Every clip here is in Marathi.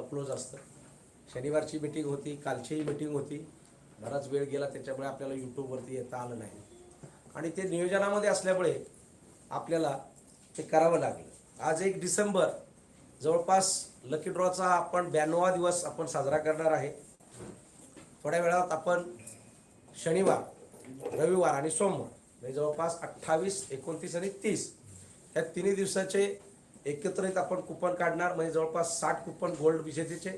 क्लोज असतं. शनिवारची मीटिंग होती, कालचीही मीटिंग होती, बराच वेळ गेला, त्याच्यामुळे आपल्याला यूट्यूबवरती येता आलं नाही आणि ते नियोजनामध्ये असल्यामुळे आपल्याला ते करावं लागलं. आज 1 डिसेंबर जवळपास लकी ड्रॉचा आपण 92वा दिवस आपण साजरा करणार आहे. थोड्या वेळात आपण शनिवार, रविवार आणि सोमवार म्हणजे जवळपास 28, 29 आणि 30 ह्या तिन्ही दिवसाचे एकत्रित आपण कुपन काढणार. म्हणजे जवळपास 60 कुपन गोल्ड विजेतेचे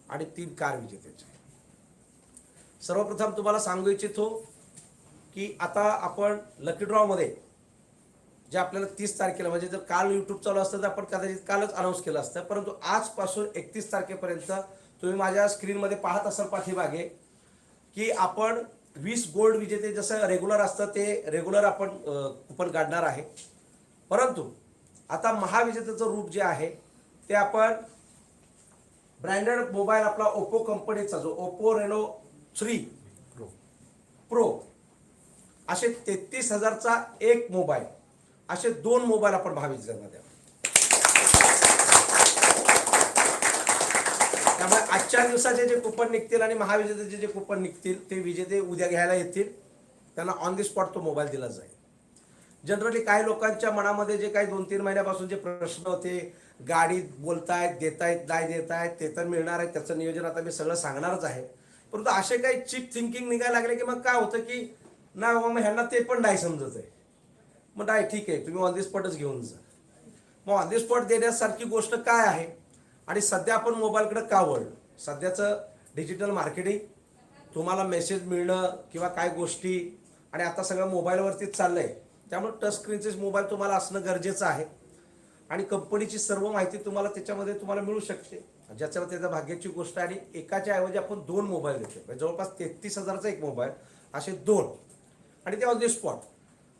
आणि 3 कार विजेतेचे. सर्वप्रथम तुम्हाला सांगू इच्छितो की आता आपण लकी ड्रॉमध्ये जे आपल्याला 30 तारखेला म्हणजे जर काल यूट्यूब चालू असतं तर आपण कदाचित कालच अनाऊन्स केलं असतं, परंतु आजपासून 31 तारखेपर्यंत तुम्ही माझ्या स्क्रीनमध्ये पाहत असाल पाठीमागे की आपण 20 गोल्ड विजेते जसं रेग्युलर असतं ते रेग्युलर आपण कुपन काढणार आहे. परंतु आता महाविजेतेचं रूप जे आहे ते आपण ब्रँडेड मोबाईल आपला ओप्पो कंपनीचा जो ओप्पो रेनो 3 प्रो असे 33,000चा एक मोबाईल, असे 2 मोबाईल आपण महाविजेत्यांना द्यावे. त्यामुळे आजच्या दिवसाचे जे कुपन निघतील आणि महाविजेतेचे जे कुपन निघतील ते विजेते उद्या घ्यायला येतील, त्यांना ऑन दी स्पॉट तो मोबाईल दिला जाईल. जनरली काही लोकांच्या मनामध्ये जे काही 2-3 महिन्यापासून जे प्रश्न होते, गाडी बोलतायत, देतायत, नाही देतायत, ते तर मिळणार आहे, त्याचं नियोजन आता मी सगळं सांगणारच आहे. परंतु असे काही चीप थिंकिंग निघायला लागले की मग काय होतं की ना मग ह्यांना ते पण नाही समजत आहे. मग नाही ठीक आहे, तुम्ही ऑन दी स्पॉटच घेऊन जा. मग ऑन दी स्पॉट देण्यासारखी गोष्ट काय आहे आणि सध्या आपण मोबाईलकडे का वळलो? सध्याचं डिजिटल मार्केटिंग, तुम्हाला मेसेज मिळणं किंवा काय गोष्टी आणि आता सगळं मोबाईलवरतीच चाललं आहे. त्यामुळे टच स्क्रीनचेच मोबाईल तुम्हाला असणं गरजेचं आहे आणि कंपनीची सर्व माहिती तुम्हाला त्याच्यामध्ये तुम्हाला मिळू शकते, ज्याच्यावर त्याच्या भाग्याची गोष्ट. आणि एकाच्या ऐवजी आपण 2 मोबाईल देतो, जवळपास 33,000चा एक मोबाईल, असे 2. आणि ते ऑन दी स्पॉट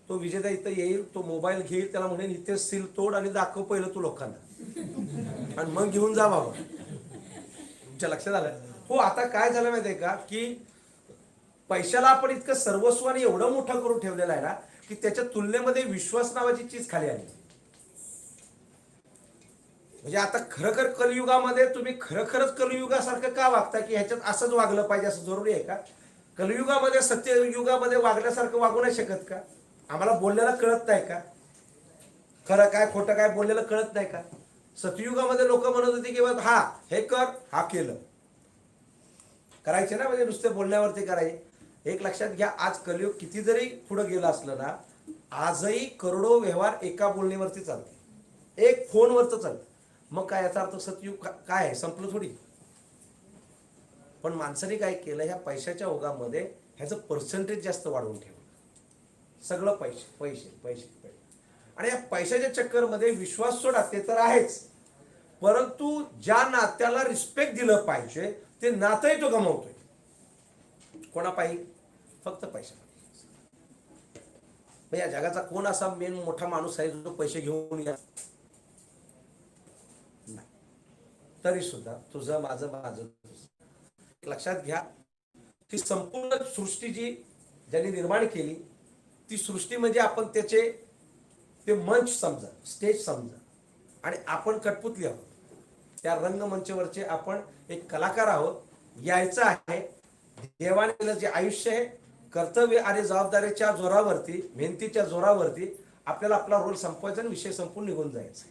तो विजेता इथं येईल, तो मोबाईल घेईल, त्याला म्हणेल इथे सील तोड आणि दाखव पहिलं तू लोकांना आणि मग घेऊन जा बाबा. तुमच्या लक्षात आलं? हो. आता काय झालं माहिती आहे का की पैशाला आपण इतकं सर्वस्व आणि एवढं मोठं करून ठेवलेलं आहे ना की त्याच्या तुलनेमध्ये विश्वास नावाची चीज खाली आली. म्हणजे आता खरखर कलियुगामध्ये तुम्ही खरखरच कलियुगासारखं का वागता की ह्याच्यात असंच वागलं पाहिजे असं जरुरी आहे का? कलियुगामध्ये सत्ययुगामध्ये वागल्यासारखं वागू नाही शकत का? आम्हाला बोललेलं कळत नाही का? खरं काय खोटं काय बोललेलं कळत नाही का? सतयुगामध्ये लोक म्हणत होते की हा हे कर, हा केलं, करायचे ना, म्हणजे नुसते बोलण्यावरती करायचे. एक लक्षात घ्या, आज कलियुग किती जरी पुढे गेलं असलं ना, आजही करोडो व्यवहार एका बोलण्यावरती चालते, एक फोनवरच चालते. मग काय याचा अर्थ सतयुग काय आहे, संपलं थोडी. पण माणसाने काय केलं, ह्या पैशाच्या ओघामध्ये ह्याचं पर्सेंटेज जास्त वाढवून ठेवलं. सगळं पैसे पैसे पैसे पैसे. आणि या पैशाच्या चक्करमध्ये विश्वास सोडा ते तर आहेच, परंतु ज्या नात्याला रिस्पेक्ट दिलं पाहिजे ते नातंही तो गमावतोय. कोणापायी? फक्त पैसा. या जगाचा कोण असा मेन मोठा माणूस आहे जो पैसे घेऊन या? नाही. तरी सुद्धा तुझं माझं माझं. लक्षात घ्या, ती संपूर्ण सृष्टी जी ज्यांनी निर्माण केली ती सृष्टी म्हणजे आपण त्याचे ते मंच समजा, स्टेज समजा, आणि आपण कठपुतली आहोत. त्या रंगमंचावरचे आपण एक कलाकार आहोत. यायचं आहे. देवाने दिलं जे आयुष्य आहे, कर्तव्य आणि जबाबदारीच्या जोरावरती, मेहनतीच्या जोरावरती आपल्याला आपला रोल संपवायचा आणि विषय संपून निघून जायचा.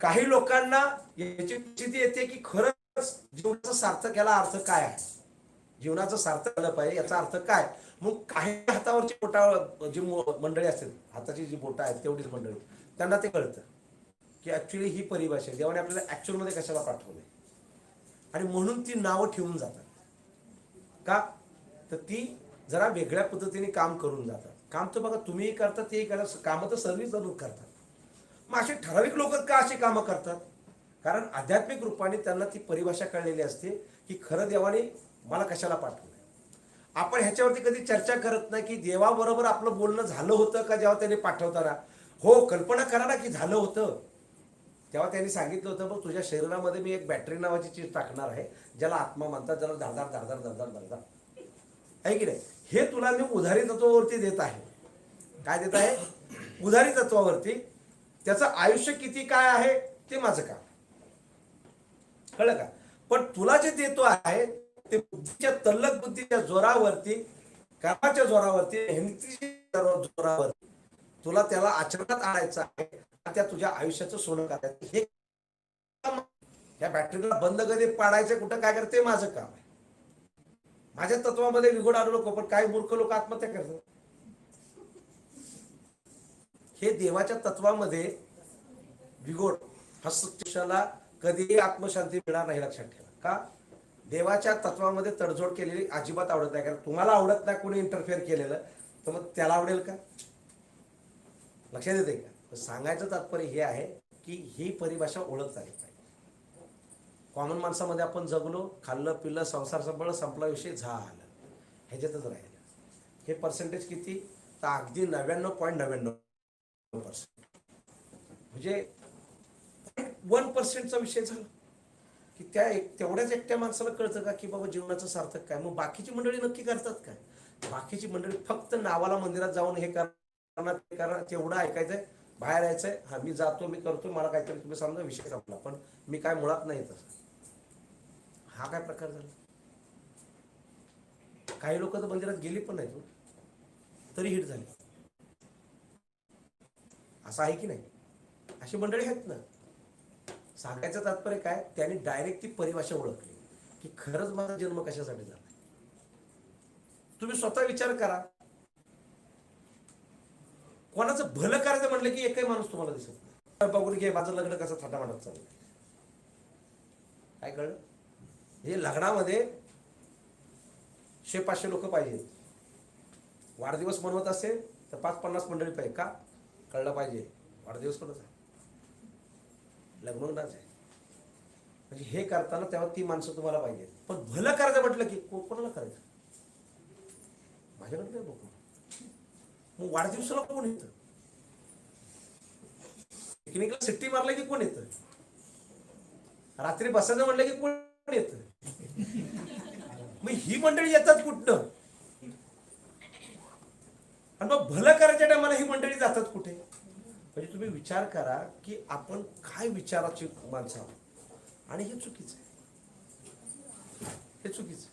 काही लोकांना याची स्थिती येते की खरंच जीवनाचं सार्थक याला अर्थ काय आहे, जीवनाचं सार्थक झालं पाहिजे याचा अर्थ काय. मग काही हातावरची बोटा जी मंडळी असतील, हाताची जी बोटं आहेत तेवढीच मंडळी, त्यांना ते कळतं की ऍक्च्युली ही परिभाषा देवाने आपल्याला ऍक्च्युअल मध्ये कशाला पाठवलंय. आणि म्हणून ती नावं ठेवून जातात. का तर ती जरा वेगळ्या पद्धतीने काम करून जातात. काम तर बघा तुम्हीही करता, तेही करतात, कामं तर सर्वच जरूर करतात. मग असे ठराविक लोक का अशी कामं करतात? कारण आध्यात्मिक रूपाने त्यांना ती परिभाषा कळलेली असते की खरं देवाने मला कशाला पाठवलंय. आपण ह्याच्यावरती कधी चर्चा करत नाही की देवाबरोबर आपलं बोलणं झालं होतं का जेव्हा त्याने पाठवताना. हो, कल्पना करा ना की झालं होतं. तेव्हा त्यांनी सांगितलं होतं बघ तुझ्या शरीरामध्ये मी एक बॅटरी नावाची चीज टाकणार आहे ज्याला आत्मा म्हणतात, ज्याला धारदार धारदार धारदार धारदार आहे की नाही. हे तुला मी उधारी तत्वावरती देत आहे. काय देत आहे? उधारी तत्वावरती. त्याचं आयुष्य किती काय आहे ते माझं काम. कळलं का? पण तुला जे देतो आहे ते बुद्धीच्या तल्लक बुद्धीच्या जोरावरती, कामाच्या जोरावरती, मेहनतीच्या जोरावरती तुला त्याला आचरणात आणायचं आहे, त्या तुझ्या आयुष्याचं सोनं करायचं. हे या बॅटरीला बंद कधी पाडायचं कुठं काय करते माझं काम आहे. माझ्या तत्वामध्ये विघोड आणू नको. पण काही मूर्ख लोक आत्महत्या करतात. हे देवाच्या तत्वामध्ये विघोड हस्तक्षेपाला कधीही आत्मशांती मिळणार नाही, लक्षात ठेवा. का? देवाच्या तत्वामध्ये तडजोड केलेली अजिबात आवडत नाही. कारण तुम्हाला आवडत नाही कोणी इंटरफेअर केलेलं, तर मग त्याला आवडेल का? लक्षात येते का? सांगायचं तात्पर्य हे आहे की ही परिभाषा ओळखता आली पाहिजे. कॉमन माणसामध्ये आपण जगलो, खाल्लं पिल्लं, संसार सांभाळलं, संपला विषय, झालं, ह्याच्यातच राहिलं. हे पर्सेंटेज किती? तर अगदी 99.99%. म्हणजे 1%चा विषय झाला की तेवढ्याच एकट्या माणसाला कळतं का की बाबा जीवनाचं सार्थक काय? मग बाकीची मंडळी नक्की करतात काय? बाकीची मंडळी फक्त नावाला मंदिरात जाऊन हे करणार, तेवढं ऐकायचंय, बाहेर यायचंय, हा मी जातो, मी करतो, मला काहीतरी तुम्ही समजा, विषय संपला. पण मी काय मुळात नाही तसं. हा काय प्रकार झाला? काही लोक तर मंदिरात गेली पण नाही तरी हिट झाली. असं आहे की नाही? अशी मंडळी आहेत ना. सांगायचं तात्पर्य काय? त्यांनी डायरेक्ट ती परिभाषा ओळखली की खरंच माझा जन्म कशासाठी झाला. तुम्ही स्वतः विचार करा. कोणाचं भलं करायचं म्हटलं की एकही माणूस तुम्हाला दिसत नाही. बघून घे माझं लग्न कसं थाटामाटात चाललं. काय कळलं? हे लग्नामध्ये 100-500 लोक पाहिजेत. वाढदिवस मनवत असेल तर 5-50 मंडळी पाहिजे. का? कळलं पाहिजे वाढदिवस कोणाचा, लग्न कोणाचं आहे. म्हणजे हे करताना तेव्हा ती माणसं तुम्हाला पाहिजे. पण भलं करायचं म्हटलं की कोणाला करायचं? माझ्याकडे काय बघू. मग वाढदिवसाला कोण येतं? पिकनिकला सिट्टी मारलं की कोण येतं? रात्री बसायचं म्हटलं की कोण येतं? मग ही मंडळी येतात कुठनं? आणि मग भलं करायच्या टायमाला ही मंडळी जातात कुठे? म्हणजे तुम्ही विचार करा की आपण काय विचाराची माणसं आहोत. आणि हे चुकीचं आहे. हे चुकीचं.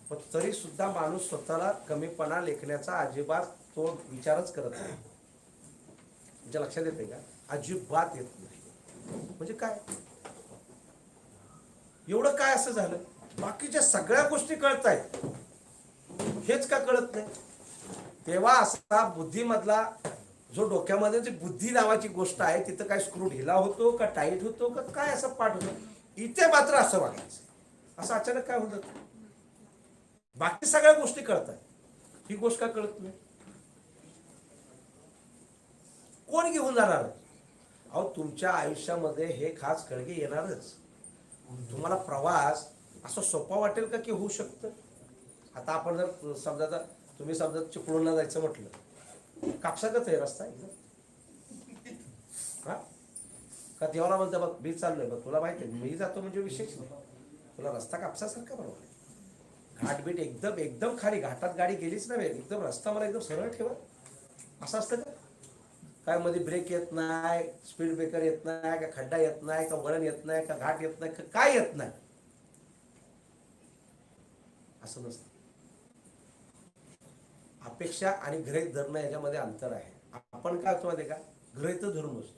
पण तरी सुद्धा माणूस स्वतःला कमीपणा लेखण्याचा अजिबात तो विचारच करत नाही. तुमच्या लक्षात येते का? अजिबात येत नाही. म्हणजे काय? एवढं काय असं झालं? बाकीच्या सगळ्या गोष्टी कळतायत, हेच का कळत नाही? तेव्हा असा बुद्धीमधला जो डोक्यामध्ये जी बुद्धी नावाची गोष्ट आहे, तिथं काय स्क्रू ढिला होतो का टाईट होतो का काय असं पाठ होतो? इथे मात्र असं वागायचं. असं अचानक काय होतं? बाकी सगळ्या गोष्टी कळतात, ही गोष्ट का कळत नाही? कोण घेऊन जाणार? अहो तुमच्या आयुष्यामध्ये हे खास कळगे येणारच. तुम्हाला प्रवास असं सोपा वाटेल का की होऊ शकतं? आता आपण जर समजा तुम्ही समजा चिपळूणला जायचं म्हटलं, कापसागत आहे रस्ता एकदम. का देवाला म्हणतं बघ मी चाललोय, बघ तुला माहिती आहे मी जातो म्हणजे विशेष नाही, तुला रस्ता कापसासारखा बरोबर आहे. घाटबीट एकदम एकदम खाली, घाटात गाडी गेलीच नाही, एकदम रस्ता मला एकदम सरळ ठेवा असं असतं का? काय मध्ये ब्रेक येत नाही, स्पीड ब्रेकर येत नाही का, खड्डा येत नाही का, वळण येत नाही का, घाट येत नाही का, काय येत नाही? असं नसतं. अपेक्षा आणि गृहीत धरणं याच्यामध्ये अंतर आहे. आपण काय होतो माहिती का? गृहीत धरून बसतो.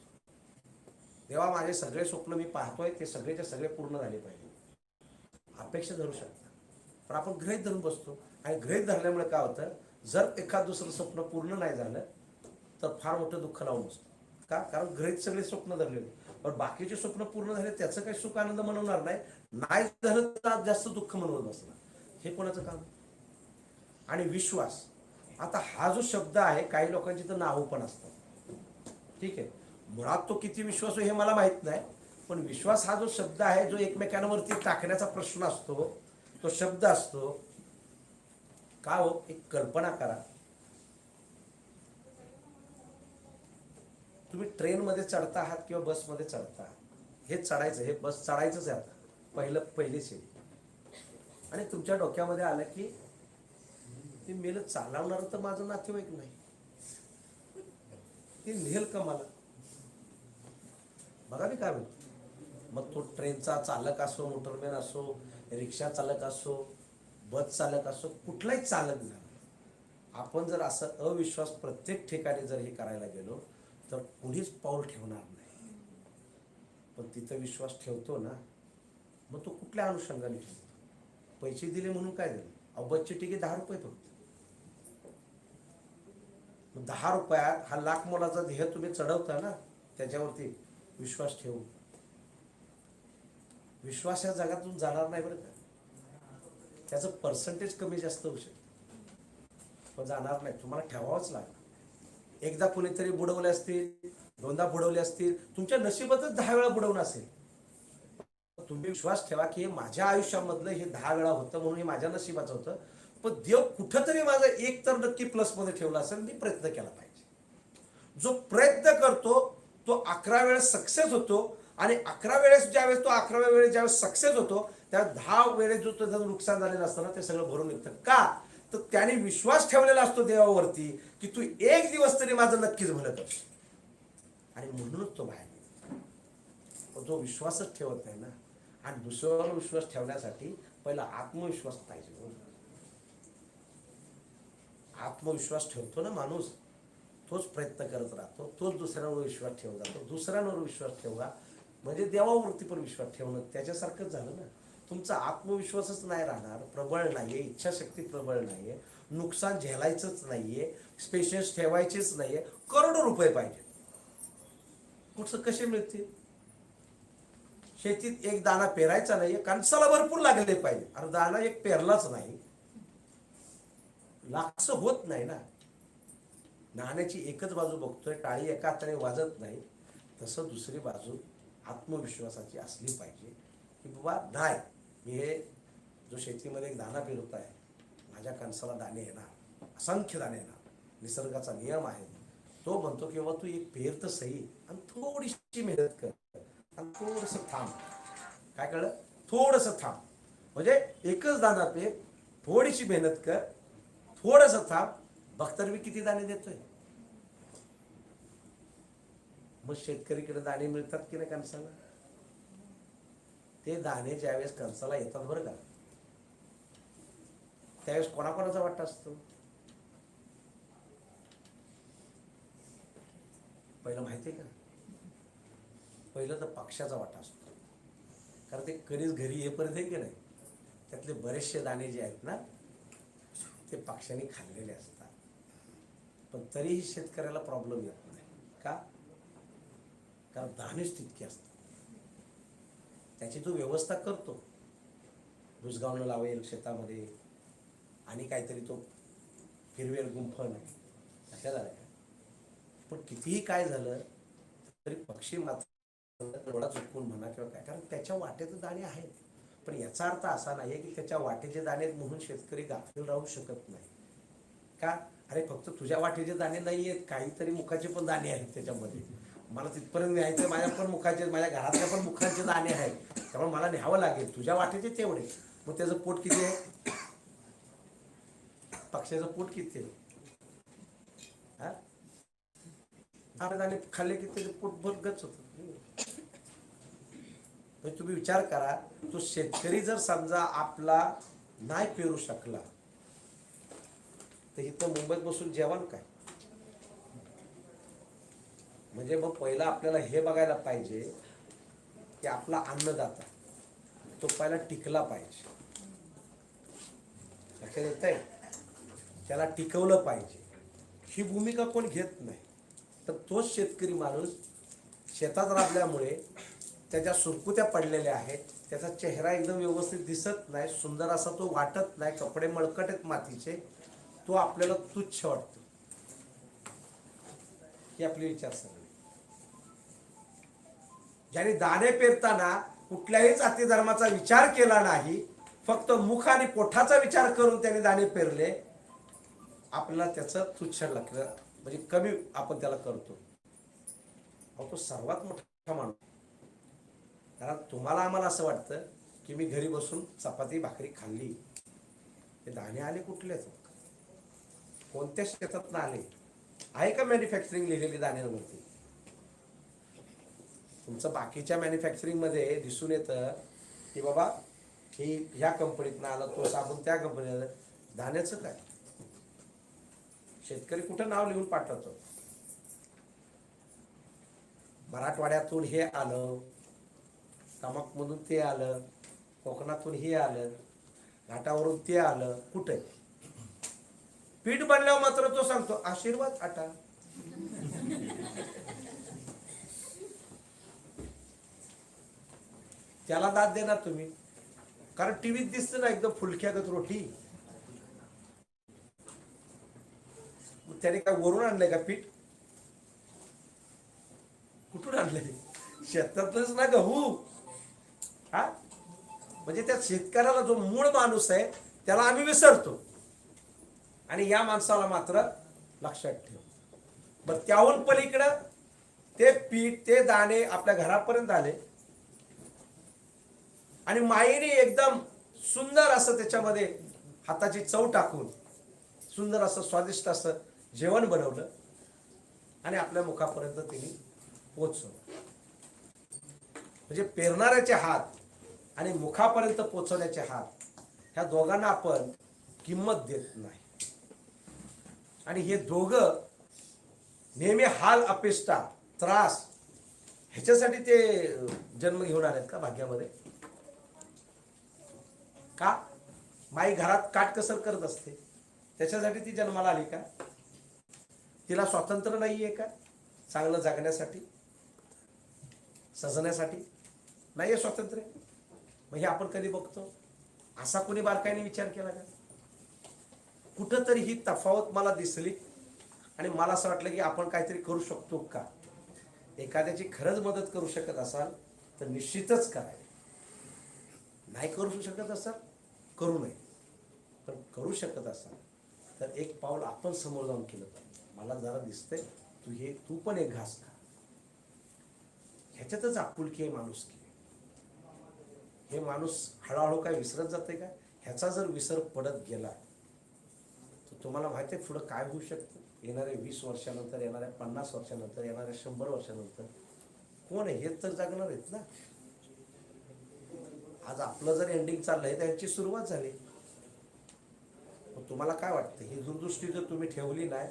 तेव्हा माझे सगळे स्वप्न मी पाहतोय ते सगळेच्या सगळे पूर्ण झाले पाहिजे. अपेक्षा धरू शकता, पण आपण गृहीत धरून बसतो. आणि गृहीत धरल्यामुळे काय होतं? जर एखाद दुसरं स्वप्न पूर्ण नाही झालं तर फार मोठं दुःख लावून बसतो. का? कारण गृहीत सगळे स्वप्न धरलेले, पण बाकीचे स्वप्न पूर्ण झाले त्याचं काही सुख आनंद मनवणार नाही, नाही झालं तर जास्त दुःख मनवत बसणार. हे कोणाचं काम? आणि विश्वास, आता हा जो शब्द आहे काही लोकांची तर नावं पण असतात. ठीक आहे, मुळात तो किती विश्वास हे मला माहित नाही, पण विश्वास हा जो शब्द आहे जो एकमेकांवरती टाकण्याचा प्रश्न असतो, तो शब्द असतो का हो? एक कल्पना करा, तुम्ही ट्रेनमध्ये चढता आहात किंवा बसमध्ये चढता आहात, हे चढायचं, हे बस चढायचंच आहे आता पहिली शेडी, आणि तुमच्या डोक्यामध्ये आलं की ते मेलं चालवणार तर माझं नातेवाईक नाही, ते नेल का मला? बघा मी काय म्हणतो, मग तो ट्रेनचा चालक असो, मोटरमॅन असो, रिक्षा चालक असो, बस चालक असो, कुठलाही चालक झाला, आपण जर असं अविश्वास प्रत्येक ठिकाणी जर हे करायला गेलो तर कुणीच पाऊल ठेवणार नाही. पण तिथं विश्वास ठेवतो ना, मग तो कुठल्या अनुषंगाने ठेवतो? पैसे दिले म्हणून काय झालं? अहो बसची तिकीट 10 रुपये फक्त. 10 रुपयात हा लाख मोलाचा ध्येय तुम्ही चढवता ना, त्याच्यावरती विश्वास ठेवू. विश्वास या जगातून जाणार नाही बरं का. त्याचं पर्सेंटेज कमी जास्त होऊ शकतं, पण जाणार नाही. तुम्हाला ठेवावंच लागेल. एकदा कुणीतरी बुडवले असतील, दोनदा बुडवले असतील, तुमच्या नशिबातच 10 वेळा बुडवणं असेल. तुम्ही विश्वास ठेवा की माझ्या आयुष्यामधलं हे 10 वेळा होतं म्हणून हे माझ्या नशिबाचं होतं, पण देव कुठंतरी माझं एक तर नक्की प्लस मध्ये ठेवला असेल. मी प्रयत्न केला पाहिजे. जो प्रयत्न करतो तो 11 वेळेस सक्सेस होतो, आणि 11 वेळेस ज्यावेळेस तो 11व्या वेळेस ज्यावेळेस सक्सेस होतो त्या 10 वेळेस जो त्याचं नुकसान झालेलं असतं ना, ते सगळं भरून निघतं. का? तर त्याने विश्वास ठेवलेला असतो देवावरती की तू एक दिवस तरी माझं नक्कीच भलं करशील, आणि म्हणूनच तो बाहेर निघतो. जो विश्वासच ठेवत नाही ना, आणि दुसऱ्यावर विश्वास ठेवण्यासाठी पहिला आत्मविश्वास पाहिजे. आत्मविश्वास ठेवतो ना माणूस, तोच प्रयत्न करत राहतो, तोच दुसऱ्यांवर विश्वास ठेवला जातो. दुसऱ्यांवर विश्वास ठेवला म्हणजे देवावरती पण विश्वास ठेवणं त्याच्यासारखंच झालं ना. तुमचा आत्मविश्वासच नाही राहणार, प्रबळ नाहीये, इच्छाशक्ती प्रबळ नाहीये, नुकसान झेलायचंच नाहीये, स्पेशल्स ठेवायचेच नाहीये, करोडो रुपये पाहिजे, कुठं कसे मिळतील? शेतीत एक दाणा पेरायचा नाहीये, कणसाला भरपूर लागले पाहिजे. अरे दाणा एक पेरलाच नाही, लाखच होत नाही ना. नाण्याची एकच बाजू बघतोय, टाळी एका हाताने वाजत नाही. तसं दुसरी बाजू आत्मविश्वासाची असली पाहिजे की बाबा नाही, मी हे जो शेतीमध्ये एक दाणा पेरत आहे, माझ्या कणसाला दाणे येणार, असंख्य दाणे येणार. निसर्गाचा नियम आहे. तो म्हणतो की बाबा तू एक पेर तर सही, आणि थोडीशी मेहनत कर, आणि थोडंसं थांब. काय कळलं? थोडंसं थांब म्हणजे एकच दाणा पेर, थोडीशी मेहनत कर, थोडंसं थांब, बघतर मी किती दाणे देतोय. मग शेतकरीकडे दाणे मिळतात की नाही कणसाला? ते दाणे ज्यावेळेस कणसाला येतात बरं का, त्यावेळेस कोणाकोणाचा वाटा असतो? पहिलं माहितीये का? पहिलं तर पक्षाचा वाटा असतो. कारण ते कधीच घरी येईपर्यंत आहे की नाही, त्यातले बरेचसे दाणे जे आहेत ना ते पक्षाने खाल्लेले असतात. पण तरीही शेतकऱ्याला प्रॉब्लेम येत नाही. का? कारण दाणेच तितके असतात. त्याची तो व्यवस्था करतो, बुजगावणं लावेल शेतामध्ये, आणि काहीतरी तो हिरवेल गुंफण अशा झाल्या. पण कितीही काय झालं तरी पक्षी मात्र डोळा चुकून म्हणा किंवा काय, कारण त्याच्या वाटेचे दाणे आहेत. पण याचा अर्थ असा नाही की त्याच्या वाटेचे दाणे म्हणून शेतकरी गाफील राहू शकत नाही. का? अरे फक्त तुझ्या वाटेचे दाणे नाही आहेत, काहीतरी मुखाचे पण दाणे आहेत त्याच्यामध्ये. मला तिथपर्यंत न्यायचं, माझ्या पण मुखाचे, माझ्या घरातल्या पण मुखाचे दाणे आहेत, त्यामुळे मला न्यावं लागेल. तुझ्या वाटेचे तेवढे, मग त्याचं पोट किती आहे? पक्षाचं पोट किती आहे? दाणे खाल्ले की त्याचं पोट भरगच होतं. तुम्ही विचार करा, तो शेतकरी जर समजा आपला नाही पेरू शकला तर इथं मुंबईत बसून जेवण काय? म्हणजे मग पहिला आपल्याला हे बघायला पाहिजे की आपला अन्नदाता तो पहिला टिकला पाहिजे. लक्षात येतंय? त्याला टिकवलं पाहिजे. ही भूमिका कोण घेत नाही. तर तोच शेतकरी माणूस शेतात राबल्यामुळे त्याच्या सुरकुत्या पडलेल्या आहेत, त्याचा चेहरा एकदम व्यवस्थित दिसत नाही, सुंदर असा तो वाटत नाही, कपडे मळकट आहेत मातीचे, तो आपल्याला तुच्छ वाटतो. ही आपली विचारसरणी. ज्याने दाणे पेरताना कुठल्याही जाती धर्माचा विचार केला नाही, फक्त मुख आणि पोटाचा विचार करून त्याने दाणे पेरले, आपल्याला त्याचं तुच्छ लागलं, म्हणजे कमी आपण त्याला करतो. तो सर्वात मोठा माणूस. कारण तुम्हाला आम्हाला असं वाटतं की मी घरी बसून चपाती भाकरी खाल्ली, ते दाणे आले कुठले, कोणत्या शेतातून आले? आहे का मॅन्युफॅक्चरिंग लिहिलेली दाण्यांवरती? तुमचं बाकीच्या मॅन्युफॅक्चरिंग मध्ये दिसून येतं की बाबा ही ह्या कंपनीतनं आलं, तो साबण त्या कंपनीत आलं. धान्याचं काय? शेतकरी कुठं नाव लिहून पाठवतो? मराठवाड्यातून हे आलं, तमाकमधून ते आलं, कोकणातून हे आलं, घाटावरून ते आलं. कुठे पीठ बनल्यावर मात्र तो सांगतो आशीर्वाद आटा. त्याला दाद देणार तुम्ही? कारण टीव्हीत दिसतं ना एकदम फुलक्यागत रोटी. त्याने काय वरून आणलंय का पीठ? कुठून आणलंय? शेतातच ना गहू. हा म्हणजे त्या शेतकऱ्याला जो मूळ माणूस आहे त्याला आम्ही विसरतो आणि या माणसाला मात्र लक्षात ठेव. बरं त्याहून पलीकडं ते पीठ ते दाणे आपल्या घरापर्यंत आले आणि माईने एकदम सुंदर असं त्याच्यामध्ये हाताची चव टाकून सुंदर असं स्वादिष्ट असं जेवण बनवलं आणि आपल्या मुखापर्यंत तिने पोचवलं. म्हणजे पेरणाऱ्याचे हात आणि मुखापर्यंत पोचवण्याचे हात, ह्या दोघांना आपण किंमत देत नाही. आणि हे दोघं नेहमी हाल अपेष्टा त्रास ह्याच्यासाठी ते जन्म घेऊन आलेत का भाग्यामध्ये? का माई घरात काटकसर करत असते त्याच्यासाठी ती जन्माला आली का? तिला स्वातंत्र्य नाहीये का चांगलं जगण्यासाठी, सजण्यासाठी? नाहीये स्वातंत्र्य. मग हे आपण कधी बघतो? असा कोणी बारकाईने विचार केला का? कुठंतरी ही तफावत मला दिसली आणि मला असं वाटलं की आपण काहीतरी करू शकतो का? एखाद्याची खरंच मदत करू शकत असाल तर निश्चितच कराय. नाही करू शकत असाल करू नये. पण करू शकत असाल तर एक पाऊल आपण समोर जाऊन केलं पाहिजे. मला जरा दिसतंय तू पण एक घास खा. ह्याच्यातच आपुलकी आहे, माणुसकी. हे माणूस हळूहळू काय विसरत जाते का? ह्याचा जर विसर पडत गेला तर तुम्हाला माहिती आहे पुढं काय होऊ शकतं? येणाऱ्या 20 वर्षानंतर, येणाऱ्या 50 वर्षानंतर, येणाऱ्या 100 वर्षानंतर कोण आहे? हेच तर जगणार आहेत ना. आज आपलं जर एंडिंग चाललंय त्यांची सुरुवात झाली. तुम्हाला काय वाटतं? ही दूरदृष्टी जर तुम्ही ठेवली नाही,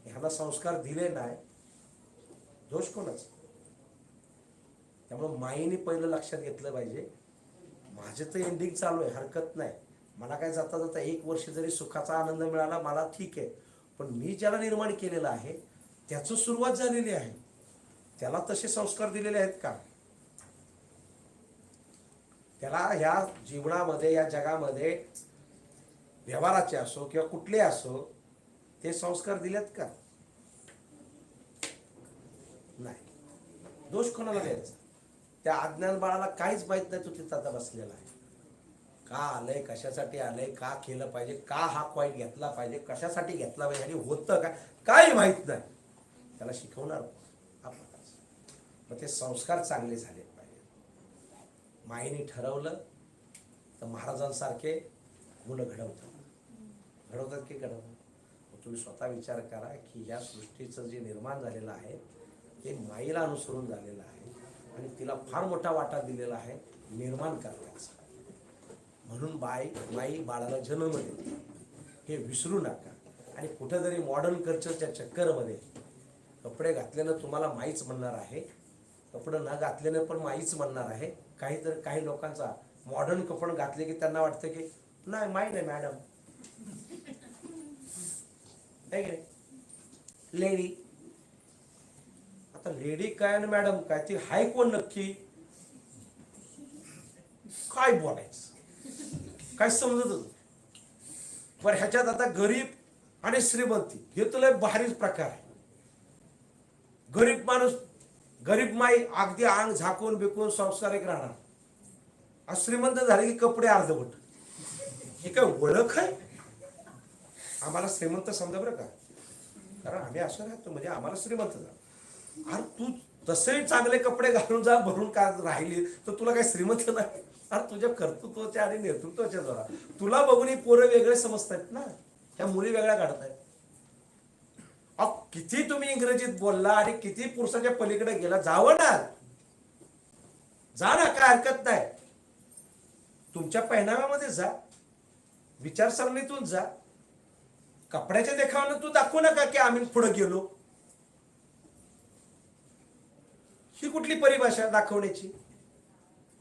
ह्याला संस्कार दिले नाही, दोष कोणाचा? त्यामुळे माईने पहिलं लक्षात घेतलं पाहिजे, माझे तर एंडिंग चालू आहे, हरकत नाही. मला काय जाता जाता 1 वर्ष जरी सुखाचा आनंद मिळाला मला ठीक आहे. पण मी ज्याला निर्माण केलेलं आहे त्याचं सुरुवात झालेली आहे. त्याला तसे संस्कार दिलेले आहेत का? त्याला ह्या जीवनामध्ये, या जगामध्ये व्यवहाराचे असो किंवा कुठले असो ते संस्कार दिलेत का? नाही. दोष कोणाला द्यायचा? त्या अज्ञान बाळाला काहीच माहित नाही, तो तिथं आता बसलेला आहे. का आलंय, कशासाठी आलंय, का केलं पाहिजे, का हा पॉईंट घेतला पाहिजे, कशासाठी घेतला पाहिजे आणि होतं का काही माहित नाही. त्याला शिकवणार आपणच. मग ते संस्कार चांगले झाले पाहिजे. माईने ठरवलं तर महाराजांसारखे मुलं घडवतात की घडवतात? तुम्ही स्वतः विचार करा की या सृष्टीचं जे निर्माण झालेलं आहे ते माईला अनुसरून झालेलं आहे आणि तिला फार मोठा वाटा दिलेला आहे निर्माण करण्याचा. म्हणून माई बाळाला जन्म देते हे विसरू नका. आणि कुठेतरी मॉडर्न कल्चरच्या चक्करमध्ये कपडे घातल्यानं तुम्हाला माईच म्हणणार आहे, कपडे न घातल्यानं पण माईच म्हणणार आहे. काही लोकांचा मॉडर्न कपडे घातले की त्यांना वाटतं की नाही माई नाही मॅडम, लेडी. आता लेडी काय आणि मॅडम काय, ती हाय कोण नक्की? काय बोलायचं काय समजत? पण ह्याच्यात आता गरीब आणि श्रीमंती हे तुला भारीच प्रकार आहे. गरीब माणूस, गरीब माई अगदी अंग झाकून बिकून संस्कारिक राहणार. श्रीमंत झाले की कपडे अर्धवट. हे काय ओळख आहे? आम्हाला श्रीमंत समजा बरं का, कारण आम्ही असं राहतो म्हणजे आम्हाला श्रीमंत जा. अरे तू तसे चांगले कपडे घालून जा भरून का राहिली तर तुला काही श्रीमंत नाही? अरे तुझ्या कर्तृत्वाच्या आणि नेतृत्वाच्या द्वारा तुला बघून ही पोरं वेगळे समजतायत ना, त्या मुली वेगळ्या काढतायत. किती तुम्ही इंग्रजीत बोलला आणि किती पुरुषाच्या पलीकडे गेला, जावं ना. जा ना, काय हरकत नाही. तुमच्या पहिनाव्यामध्ये जा, विचारसरणीतून जा. कपड्याच्या देखावानं तू दाखवू नका की आम्ही पुढे गेलो. ही कुठली परिभाषा दाखवण्याची?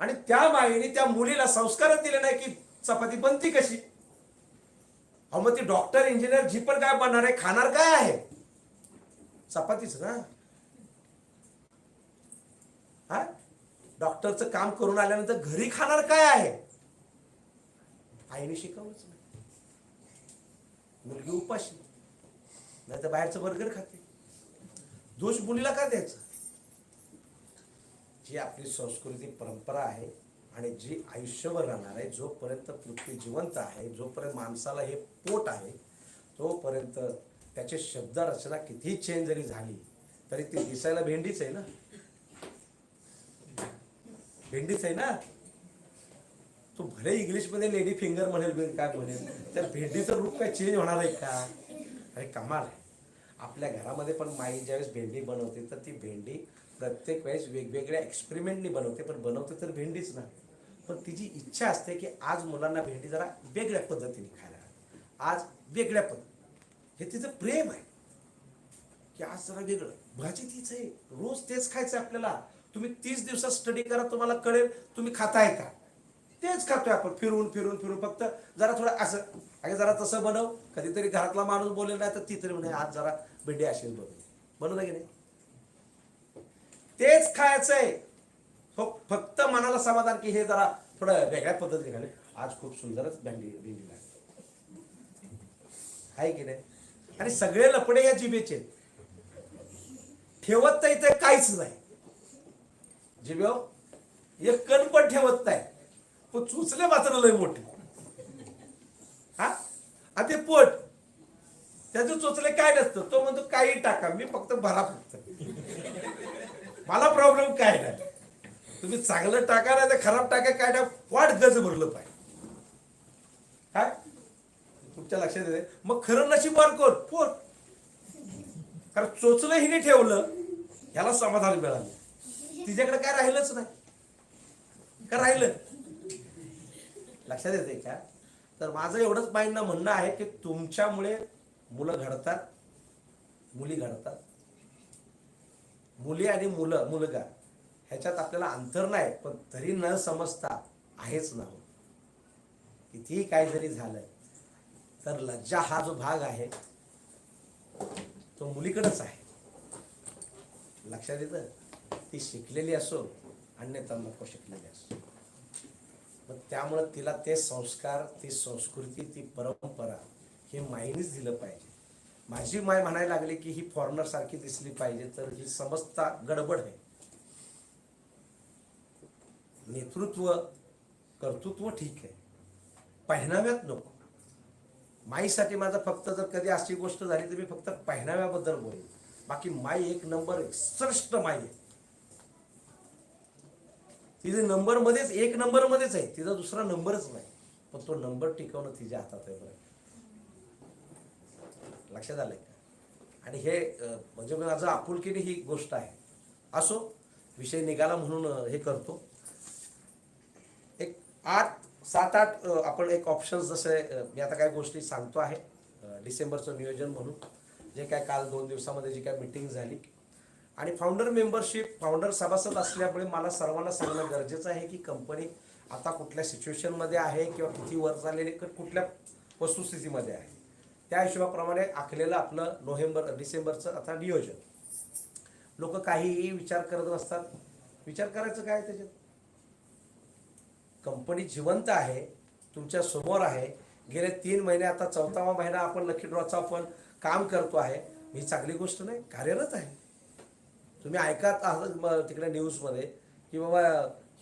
आणि त्या माईने त्या मुलीला संस्कारच दिले नाही की चपाती बनती कशी. अहो मग ती डॉक्टर इंजिनियर जी पण काय बनणार आहे, खाणार काय आहे? चपातीच ना. हा, डॉक्टरचं काम करून आल्यानंतर घरी खाणार काय आहे? आईने शिकवलंच नाही. मुलगी उपाशी, नाही तर बाहेरचं बर्गर खाते. दोष मुलीला का द्यायचा? जी आपली संस्कृती परंपरा आहे आणि जी आयुष्यभर राहणार आहे, जोपर्यंत पृथ्वी जिवंत आहे, जोपर्यंत माणसाला हे पोट आहे, तोपर्यंत त्याचे शब्द रचना किती चेंज जरी झाली तरी ती दिसायला भेंडीच आहे ना. भेंडीच आहे ना. तू भले इंग्लिशमध्ये लेडी फिंगर म्हणेल, काय म्हणेल, तर भेंडीचं रूप काय चेंज होणार आहे का? अरे कमाल आहे. आपल्या घरामध्ये पण माई ज्यावेळेस भेंडी बनवते तर ती भेंडी प्रत्येक वेळेस वेगवेगळ्या एक्सपेरिमेंटनी बनवते, पण बनवते तर भेंडीच ना. पण तिची इच्छा असते की आज मुलांना भेंडी जरा वेगळ्या पद्धतीने खायला, आज वेगळ्या हे तिचं प्रेम आहे की आज जरा वेगळं. भाजी तीच आहे, रोज तेच खायचं आपल्याला. तुम्ही 30 दिवसात स्टडी करा, तुम्हाला कळेल तुम्ही खाताय का. तेच खातोय आपण, फिरून फिरून फिरून. फक्त जरा थोडं असं, अगे जरा तसं बनव. कधीतरी घरातला माणूस बोलेल नाही तर ती तरी म्हणे आज जरा भेंडी असेल बनवलं की नाही. तेच खायचंय, फक्त मनाला समाधान की हे जरा थोडं वेगळ्या पद्धतीने खाले. आज खूप सुंदरच भेंडी लागते, आहे की नाही. आणि सगळे लपडे या जिभेचे, ठेवत तर इथे काहीच नाही. जिभेवर एक कण पण ठेवत नाही, पण चुचले मात्र लय मोठे. हा, आणि ते पोट त्याचे चोचले काय नसतं. तो म्हणतो काही टाका, मी फक्त भरा, फक्त मला प्रॉब्लेम काय नाही. तुम्ही चांगलं टाका नाही तर खराब टाका, काय टाका, वाट गज भरलं पाहिजे. काय तुमच्या लक्षात येते. मग खरं नशीबवान कोण? पोट. कारण चोचलं हिने ठेवलं, ह्याला समाधान मिळालं, तिच्याकडे काय राहिलंच नाही. का राहिलं? लक्षात येते का? तर माझं एवढंच माइंड म्हणणं आहे की तुमच्यामुळे मुलं घडतात, मुली घडतात. मुली आणि मुलगा ह्याच्यात आपल्याला अंतर नाही, पण तरी न समजता आहेच ना. कितीही काय जरी झालं तर लज्जा हा जो भाग आहे तो मुलीकडेच आहे. लक्षात येतं. ती शिकलेली असो, अन्यथा नको शिकलेली असो, मग त्यामुळे तिला ते संस्कार, ती संस्कृती, ती परंपरा हे माईनेच दिलं पाहिजे. माझी माय म्हणायला लागली की ही फॉरेनर सारखी दिसली पाहिजे, तर ही समजता गडबड आहे. नेतृत्व, कर्तृत्व ठीक आहे, पहिनाव्यात नको. माईसाठी माझा फक्त जर कधी अशी गोष्ट झाली तर मी फक्त पहिनाव्याबद्दल बोलेन. बाकी माई एक नंबर, एक श्रेष्ठ माई आहे. तिचे नंबर मध्येच, एक नंबर मध्येच आहे, तिचा दुसरा नंबरच नाही. पण तो नंबर टिकवणं तिच्या हातात आहे. बरं, लक्षात आलंय का? आणि हे म्हणजे माझं आपुलकीने ही गोष्ट आहे. असो, विषय निघाला म्हणून हे करतो. एक 7-8 आपण एक ऑप्शन, जसे मी आता काही गोष्टी सांगतो आहे डिसेंबरचं नियोजन म्हणून, जे काय काल 2 दिवसामध्ये जी काय मीटिंग झाली. आणि फाउंडर मेंबरशिप, फाउंडर सभासद असल्यामुळे मला सर्वांना सांगणं गरजेचं आहे की कंपनी आता कुठल्या सिच्युएशनमध्ये आहे किंवा किती वर चाललेली, कुठल्या वस्तुस्थितीमध्ये आहे, त्या हिशोबाप्रमाणे आखलेलं आपलं डिसेंबरचं आता नियोजन. लोक काहीही विचार करत असतात. विचार करायचं काय त्याच्यात? कंपनी जिवंत आहे, तुमच्या समोर आहे. गेले 3 महिने, आता 4था महिना आपण लकी ड्रॉचा आपण काम करतो आहे. ही चांगली गोष्ट नाही, कार्यरत आहे. तुम्ही ऐकत आहात तिकडे न्यूजमध्ये की बाबा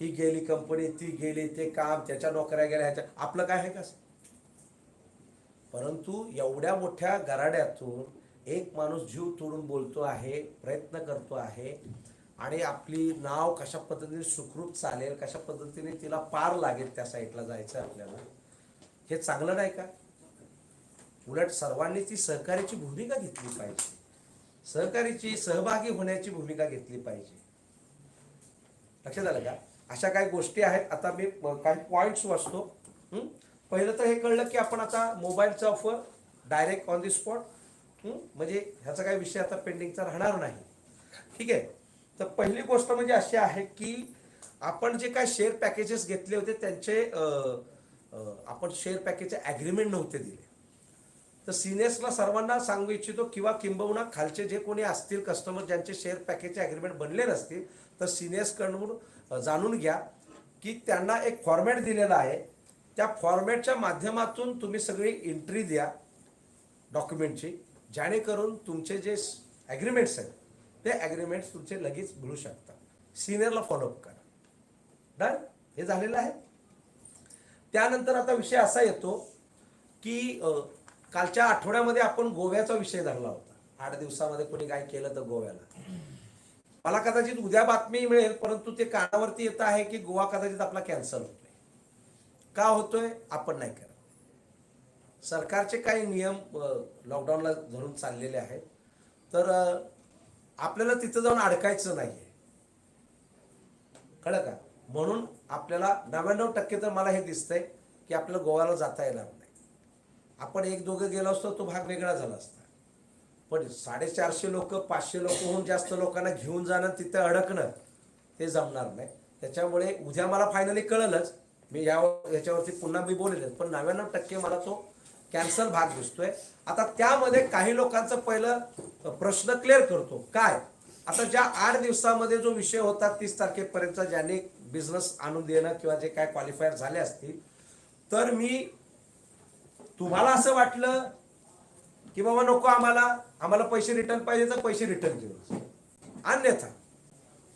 ही गेली कंपनी, ती गेली, ते काम, त्याच्या नोकऱ्या गेल्या, ह्याच्या. आपलं काय आहे का? परंतु एवढ्या मोठ्या गराड्यातून एक माणूस जीव तोडून बोलतो आहे, प्रयत्न करतो आहे, आणि आपली नाव कशा पद्धतीने सुखरूप चालेल, कशा पद्धतीने तिला पार लागेल त्या साईडला जायचं आपल्याला, हे चांगलं नाही का? उलट सर्वांनी ती सहकार्याची भूमिका घेतली पाहिजे, सहकार्याची, सहभागी होण्याची भूमिका घेतली पाहिजे. लक्षात आलं का? अशा काही गोष्टी आहेत. आता मी काही पॉईंट्स वाचतो. पहिलं तर हे कळलं की आपण आता मोबाईलचा offer direct on the spot, म्हणजे ह्याचा काही विषय आता पेंडिंगचा राहणार नाही. ठीक आहे. तर पहिली गोष्ट म्हणजे अशी आहे की आपण जे काय शेअर पॅकेजेस घेतले होते त्यांचे आपण शेअर पॅकेजचे ॲग्रीमेंट नव्हते दिले. तर सिनियर्सला सर्वांना सांगू इच्छितो किंवा किंबहुना खालचे जे कोणी असतील कस्टमर ज्यांचे शेअर पॅकेजचे ॲग्रीमेंट बनले नसतील तर सिनियर्सकडून जाणून घ्या की त्यांना एक फॉर्मॅट दिलेला आहे. त्या फॉर्मॅटच्या माध्यमातून तुम्ही सगळी एंट्री द्या डॉक्युमेंटची, जेणेकरून तुमचे जे ॲग्रीमेंट्स आहेत ते ॲग्रीमेंट्स तुमचे लगेच मिळू शकतात. सिनियरला फॉलोअप करा. डन. हे झालेलं आहे. त्यानंतर आता विषय असा येतो की कालच्या आठवड्यामध्ये आपण गोव्याचा विषय धरला होता. 8 दिवसामध्ये कोणी काय केलं तर गोव्याला. मला कदाचित उद्या बातमी मिळेल, परंतु ते कानावरती येत आहे की गोवा कदाचित आपला कॅन्सल होतोय. का होतोय? आपण नाही करत. सरकारचे काही नियम लॉकडाऊनला धरून चाललेले आहेत. तर आपल्याला तिथं जाऊन अडकायचं नाहीये, कळलं का? म्हणून आपल्याला 99% तर मला हे दिसतंय की आपल्याला गोव्याला जाता येणार नाही. आपण एक दोघं गेलो असतो तो भाग वेगळा झाला असता. पण 450 लोक 500 लोकहून जास्त लोकांना घेऊन जाणं तिथं अडकणं ते जमणार नाही. त्याच्यामुळे उद्या मला फायनली कळलंच, मी याच्यावरती पुन्हा मी बोलेलच, पण 99% मला तो कॅन्सल भाग दिसतोय. आता त्यामध्ये काही लोकांचं पहिलं प्रश्न क्लिअर करतो. काय? आता ज्या 8 दिवसामध्ये जो विषय होता 30 तारखेपर्यंत ज्यांनी बिझनेस आणून देणं किंवा जे काय क्वालिफायर झाले असतील, तर मी तुम्हाला असं वाटलं की बाबा नको आम्हाला पैसे रिटर्न पाहिजे तर पैसे रिटर्न घेऊ. अन्यथा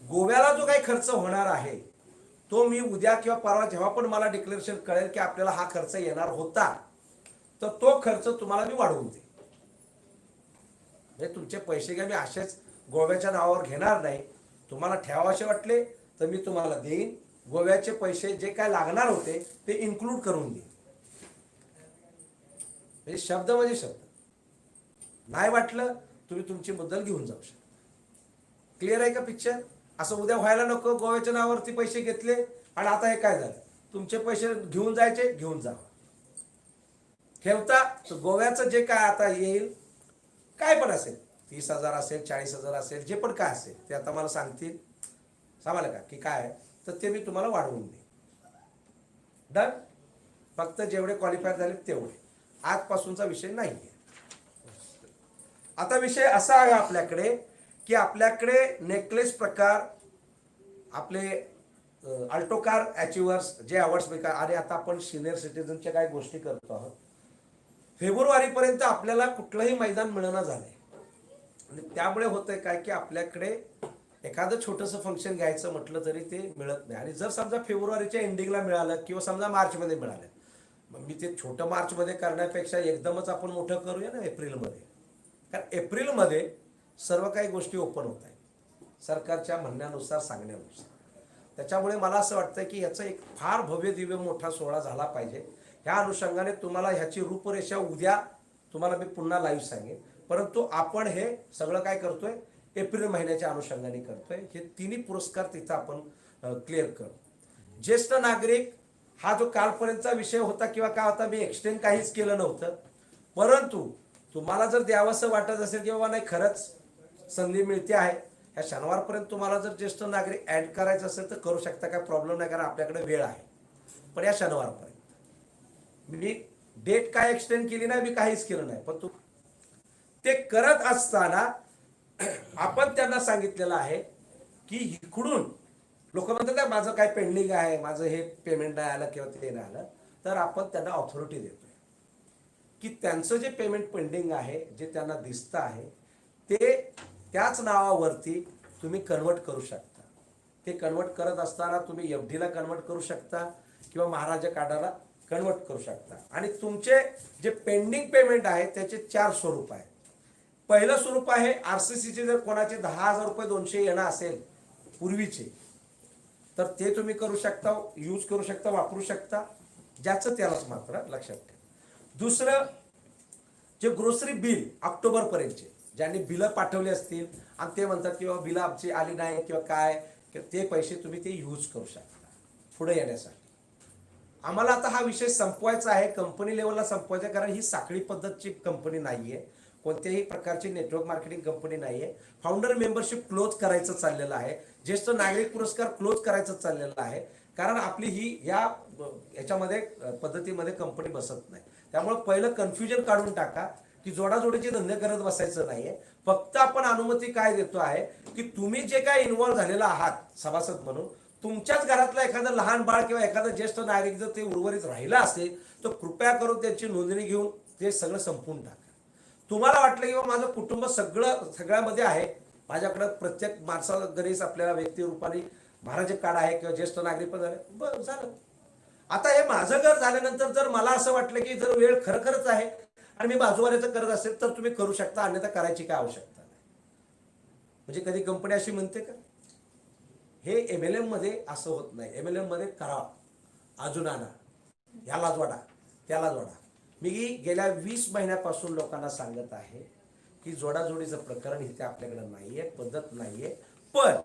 गोव्याला जो काही खर्च होणार आहे तो मी उद्या किंवा परवा जेव्हा पण मला डिक्लेरेशन कळेल की आपल्याला हा खर्च येणार होता तर तो खर्च तुम्हाला मी वाढवून देईन. म्हणजे तुमचे पैसे काय मी असेच गोव्याच्या नावावर घेणार नाही. तुम्हाला ठेवायचे वाटले तर मी तुम्हाला देईन. गोव्याचे पैसे जे काय लागणार होते ते इन्क्लूड करून देईन. म्हणजे शब्द म्हणजे शब्द. नाही वाटलं तुम्ही तुमची मुद्दल घेऊन जाऊ शकता. क्लिअर आहे का पिक्चर? असं उद्या व्हायला नको गोव्याच्या नावावरती पैसे घेतले आणि आता हे काय झालं, तुमचे पैसे घेऊन जायचे, घेऊन जा. ठेवता तर गोव्याचं जे काय आता येईल काय पण असेल, 30,000 असेल 40,000 असेल, जे पण काय असेल ते आता मला सांगतील, सांगाल का की काय, तर ते मी तुम्हाला वाढवून देईन. डन. फक्त जेवढे क्वालिफायर झाले तेवढे. आजपासूनचा विषय नाही आहे. आता विषय असा आहे आपल्याकडे की आपल्याकडे नेकलेस प्रकार आपले अल्टो कार अचिव्हर्स जे अवॉर्ड्स प्रकार, आणि आता आपण सिनियर सिटीजनच्या काही गोष्टी करतो आहोत. फेब्रुवारीपर्यंत आपल्याला कुठलंही मैदान मिळणं झालंय. आणि त्यामुळे होतंय काय की आपल्याकडे एखादं छोटंसं फंक्शन घ्यायचं म्हटलं तरी ते मिळत नाही. आणि जर समजा फेब्रुवारीच्या एंडिंगला मिळालं किंवा समजा मार्चमध्ये मिळालं, मग मी ते छोटं मार्चमध्ये करण्यापेक्षा एकदमच आपण मोठं करूया ना एप्रिलमध्ये. कारण एप्रिलमध्ये सर्व काही गोष्टी ओपन होत आहेत सरकारच्या म्हणण्यानुसार, सांगण्यानुसार. त्याच्यामुळे मला असं वाटतं की याचा एक फार भव्य दिव्य मोठा सोहळा झाला पाहिजे. ह्या अनुषंगाने तुम्हाला ह्याची रूपरेषा उद्या तुम्हाला मी पुन्हा लाईव्ह सांगेन. परंतु आपण हे सगळं काय करतोय एप्रिल महिन्याच्या अनुषंगाने करतोय. हे तिन्ही पुरस्कार तिथं आपण क्लिअर करू. ज्येष्ठ नागरिक हा जो कालपर्यंतचा विषय होता किंवा काय होता, मी एक्सटेंड काहीच केलं नव्हतं. परंतु तुम्हाला जर द्यावंसं वाटत असेल किंवा नाही खरंच संधी मिळते आहे, ह्या शनिवारपर्यंत तुम्हाला जर ज्येष्ठ नागरिक ॲड करायचं असेल तर करू शकता, काय प्रॉब्लेम नाही, कारण आपल्याकडे वेळ आहे. पण या शनिवारपर्यंत मी डेट काय एक्सटेंड केली नाही, मी काहीच केलं नाही. पण ते करत असताना आपण त्यांना सांगितलेलं आहे की इकडून लोक म्हणतात माझं काय पेंडिंग आहे, माझं हे पेमेंट नाही आलं किंवा ते नाही आलं, तर आपण त्यांना ऑथॉरिटी देतोय की त्यांचं जे पेमेंट पेंडिंग आहे, जे त्यांना दिसतं आहे ते त्याच नावावरती तुम्ही कन्वर्ट करू शकता. ते कन्वर्ट करत असताना तुम्ही FD ला कन्वर्ट करू शकता किंवा महाराजा कार्डाला कन्वर्ट करू शकता. आणि तुमचे जे पेंडिंग पेमेंट आहे त्याचे 4 स्वरूप आहेत. पहिलं स्वरूप आहे RCCचे, जर कोणाचे 10,000 रुपये 200 येणं असेल पूर्वीचे, तर ते तुम्ही करू शकता, यूज करू शकता, वापरू शकता, ज्याचं त्यालाच मात्र लक्षात ठेवा. दुसरं जे ग्रोसरी बिल ऑक्टोबरपर्यंतचे ज्यांनी बिलं पाठवली असतील आणि ते म्हणतात किंवा बिलं आमची आली नाही किंवा काय, ते पैसे तुम्ही ते यूज करू शकता. पुढे येण्यासाठी. आम्हाला आता हा विषय संपवायचा आहे, कंपनी लेवलला संपवायचा आहे, कारण ही साखळी पद्धतची कंपनी नाहीये, कोणत्याही प्रकारची नेटवर्क मार्केटिंग कंपनी नाहीये. फाउंडर मेंबरशिप क्लोज करायचं चाललेलं आहे, ज्येष्ठ नागरिक पुरस्कार क्लोज करायचं चाललेलं आहे, कारण आपली ही याच्यामध्ये पद्धतीमध्ये कंपनी बसत नाही. त्यामुळे पहिलं कन्फ्युजन काढून टाका की जोडाजोडीचे धंदे करत बसायचं नाहीये. फक्त आपण अनुमती काय देतो आहे की तुम्ही जे काय इन्व्हॉल्व्ह झालेला आहात सभासद म्हणून, तुमच्याच घरातला एखादं लहान बाळ किंवा एखादा ज्येष्ठ नागरिक जर ते उर्वरित राहिला असेल तर कृपया करून त्यांची नोंदणी घेऊन ते सगळं संपवून टाका. तुम्हाला वाटलं की माझं कुटुंब सगळ्यामध्ये आहे, माझ्याकडे प्रत्येक माणसाला गणेश आपल्याला व्यक्ती रूपाने महाराज कार्ड आहे किंवा ज्येष्ठ नागरिक पण झाले, बरं झालं. आता हे माझं घर झाल्यानंतर जर मला असं वाटलं की जर वेळ खरंच आहे आणि मी बाजूवाल्याचं करत असेल तर तुम्ही करू शकता, अन्यथा करायची काय आवश्यकता नाही. म्हणजे कधी कंपनी अशी म्हणते का? हे MLM मध्ये असं होत नाही. MLM मध्ये करा, अजून आणा, ह्याला जोडा, त्याला जोडा. मी गेल्या 20 महिन्यापासून लोकांना सांगत आहे की जोडाजोडीचं प्रकरण इथे आपल्याकडे नाहीये, पद्धत नाहीये. पण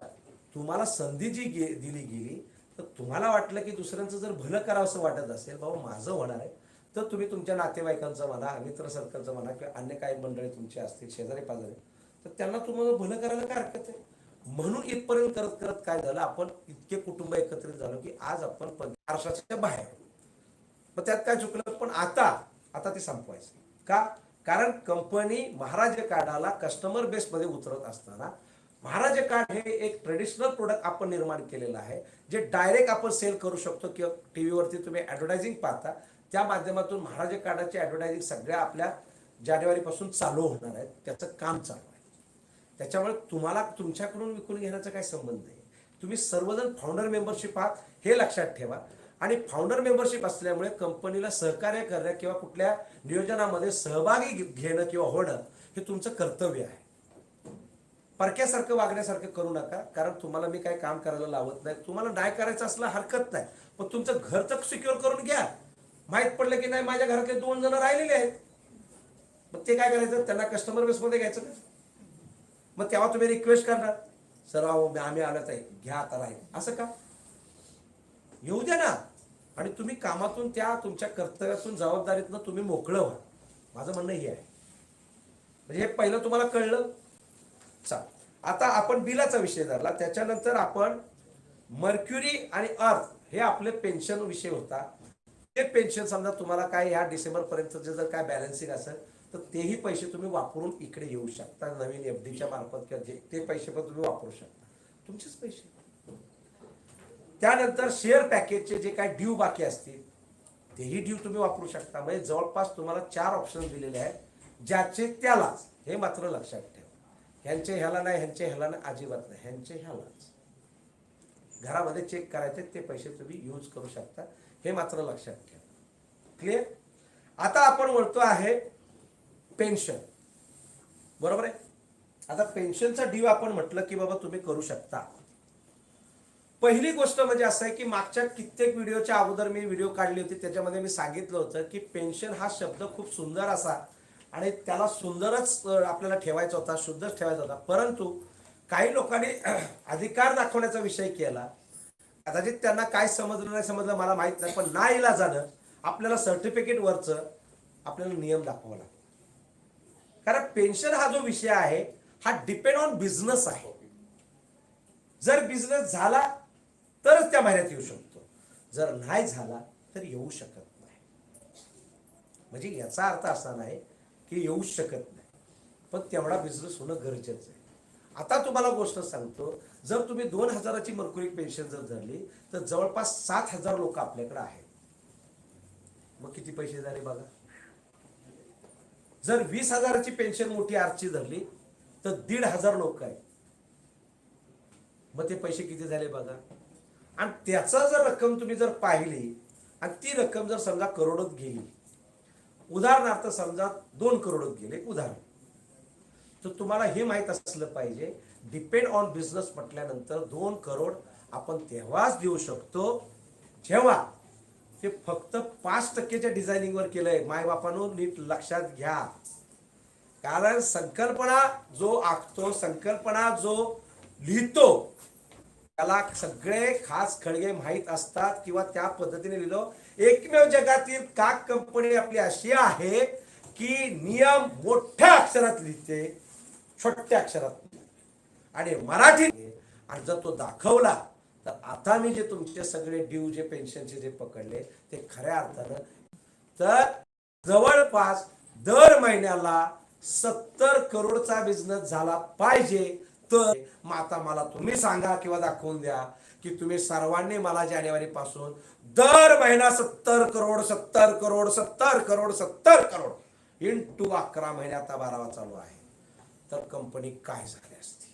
तुम्हाला संधी जी दिली गेली तर तुम्हाला वाटलं की दुसऱ्यांचं जर भलं करावं असं वाटत असेल, बाबा माझं होणार आहे, तर तुम्ही तुमच्या नातेवाईकांचं म्हणा, मित्र सर्कलचं म्हणा किंवा अन्य काही मंडळी तुमची असतील शेजारी पाजारी, तर त्यांना तुम्हाला भलं करायला काय हरकत आहे. म्हणून इथपर्यंत करत करत काय झालं, आपण इतके कुटुंब एकत्रित झालो की आज आपण 500च्या बाहेर. मग त्यात काय चुकलं, पण आता ते संपवायचं का? कारण कंपनी महाराज कार्डाला कस्टमर बेसमध्ये उतरत असताना महाराज कार्ड हे एक ट्रेडिशनल प्रोडक्ट आपण निर्माण केलेलं आहे, जे डायरेक्ट आपण सेल करू शकतो. किंवा टीव्हीवरती तुम्ही ॲडव्हर्टायझिंग पाहता, त्या माध्यमातून महाराज कार्डाची ॲडव्हर्टायझिंग सगळ्या आपल्या जानेवारीपासून चालू होणार आहे, त्याचं काम चालू आहे. त्याच्यामुळे तुम्हाला तुमच्याकडून विकून घेण्याचा काही संबंध नाही. तुम्ही सर्वजण फाउंडर मेंबरशिप आहात हे लक्षात ठेवा. आणि फाउंडर मेंबरशिप असल्यामुळे कंपनीला सहकार्य करणं किंवा कुठल्या नियोजनामध्ये सहभागी घेणं किंवा होणं हे तुमचं कर्तव्य आहे. परक्यासारखं वागण्यासारखं करू नका, कारण तुम्हाला मी काही काम करायला लावत नाही. तुम्हाला नाही करायचं असलं हरकत नाही, पण तुमचं घर तर सिक्युअर करून घ्या. माहीत पडलं की नाही माझ्या घरातले 2 जण राहिलेले आहेत, मग ते काय करायचं, त्यांना कस्टमर बेसमध्ये घ्यायचं का? मग तेव्हा तुम्ही रिक्वेस्ट करणार, सर आम्ही आलोच आहे, घ्या आता राहील, असं का? येऊ द्या ना. आणि तुम्ही कामातून त्या तुमच्या कर्तव्यातून जबाबदारीतनं तुम्ही मोकळं व्हा. माझं म्हणणं हे आहे. म्हणजे हे पहिलं तुम्हाला कळलं. चाल, आता आपण बिलाचा विषय धरला, त्याच्यानंतर आपण मर्क्युरी आणि अर्थ हे आपले पेन्शन विषय होता. ते पेन्शन समजा तुम्हाला काय ह्या डिसेंबर पर्यंत जर काय बॅलन्सिंग असेल तर तेही पैसे तुम्ही वापरून इकडे येऊ शकता. नवीन FDच्या मार्फत किंवा ते पैसे पण तुम्ही वापरू शकता, तुमचेच पैसे. त्यानंतर शेअर पॅकेजचे जे काय ड्यू बाकी असतील तेही ड्यू तुम्ही वापरू शकता. म्हणजे जवळपास तुम्हाला 4 ऑप्शन दिलेले आहेत, ज्याचे त्यालाच. हे मात्र लक्षात ठेवा, ह्यांचे ह्याला नाही, ह्यांचे ह्याला नाही, अजिबात नाही, ह्यांचे ह्यालाच. घरामध्ये चेक करायचे, ते पैसे तुम्ही यूज करू शकता, हे मात्र लक्षात ठेवा. क्लिअर? आता आपण बोलतो आहे पेन्शन, बरोबर आहे. आता पेन्शनचा ड्यू आपण म्हटलं की बाबा तुम्ही करू शकता. पहिली गोष्ट म्हणजे असं आहे की मागच्या कित्येक व्हिडिओच्या अगोदर मी व्हिडिओ काढली होती, त्याच्यामध्ये मी सांगितलं होतं की पेन्शन हा शब्द खूप सुंदर असा आणि त्याला सुंदरच आपल्याला ठेवायचा होता, शुद्धच ठेवायचा होता. परंतु काही लोकांनी अधिकार दाखवण्याचा विषय केला. कदाचित त्यांना काय समजलं नाही समजलं मला माहित नाही, पण नाईलाजानं आपल्याला सर्टिफिकेट वरचं आपल्याला नियम दाखवावा लागतो. कारण पेन्शन हा जो विषय आहे हा डिपेंड ऑन बिझनेस आहे. जर बिझनेस झाला तरच त्या महिन्यात येऊ शकतो, जर नाही झाला तर येऊ शकत नाही. म्हणजे याचा अर्थ असा नाही की येऊ शकत नाही, पण तेवढा बिझनेस होणं गरजेचं आहे. आता तुम्हाला गोष्ट सांगतो, जर तुम्ही 2000ची मर्क्युरी पेन्शन जर धरली तर जवळपास 7000 लोक आपल्याकडे आहेत. मग किती पैसे झाले बघा. जर 20000ची पेन्शन मोठी आरची धरली तर 1500 लोक आहेत. मग ते पैसे किती झाले बघा. आणि त्याचा जर रक्कम तुम्ही जर पाहिली आणि ती रक्कम जर समजा करोडोत गेली, उदाहरणार्थ समजा 2 करोडोत गेले उदाहरण, तर तुम्हाला हे माहित असलं पाहिजे डिपेंड ऑन बिझनेस म्हटल्यानंतर 2 करोड आपण तेव्हाच देऊ शकतो जेव्हा ते फक्त 5%च्या डिझायनिंगवर केलंय. मायबापांनो नीट लक्षात घ्या, कारण संकल्पना जो आखतो, संकल्पना जो लिहितो, त्याला सगळे खास खळगे माहीत असतात किंवा त्या पद्धतीने लिहिलं. एकमेव जगातील काक कंपनी आपली अशी आहे की नियम मोठ्या अक्षरात लिहिते, छोट्या अक्षरात आणि मराठी. आणि जर तो दाखवला तर आता मी जे तुमचे सगळे ड्यू जे पेन्शनचे जे पकडले ते खऱ्या अर्थानं तर जवळपास दर महिन्याला 70 करोडचा बिझनेस झाला पाहिजे. तर मग आता मला तुम्ही सांगा किंवा दाखवून द्या की तुम्ही सर्वांनी मला जानेवारी पासून दर महिना 70 करोड 70 करोड 70 करोड 70 करोड इंटू 11 महिने आता 12वा चालू आहे, तर कंपनी काय झाली असती.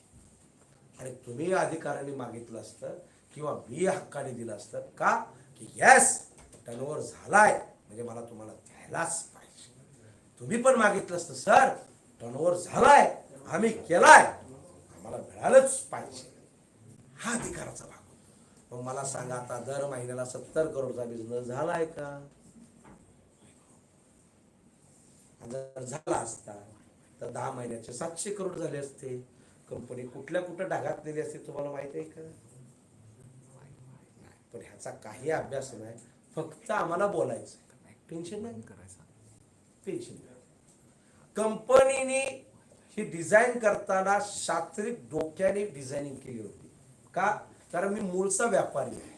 आणि तुम्ही अधिकाऱ्यांनी मागितलं असतं किंवा मी हक्काने दिलं असतं का की यस टर्नओव्हर झालाय म्हणजे मला तुम्हाला द्यायलाच पाहिजे. तुम्ही पण मागितलं असतं सर टर्नओव्हर झालाय आम्ही केलाय आम्हाला मिळालंच पाहिजे, हा अधिकाराचा भाग होता. मग मला सांगा आता दर महिन्याला 70 करोडचा बिझनेस झालाय का. जर झाला असता तर 10 महिन्याचे 700 करोड झाले असते. कंपनी कुठल्या कुठं डागात नेली असते तुम्हाला माहित आहे का. पण ह्याचा काही अभ्यास नाही, फक्त आम्हाला बोलायचं. टेन्शन नाही करायचं, टेन्शन नाही. कंपनीने ही डिझाईन करताना शास्त्रीय डोक्याने डिझायनिंग केली होती. का, कारण मी मूळचा व्यापारी आहे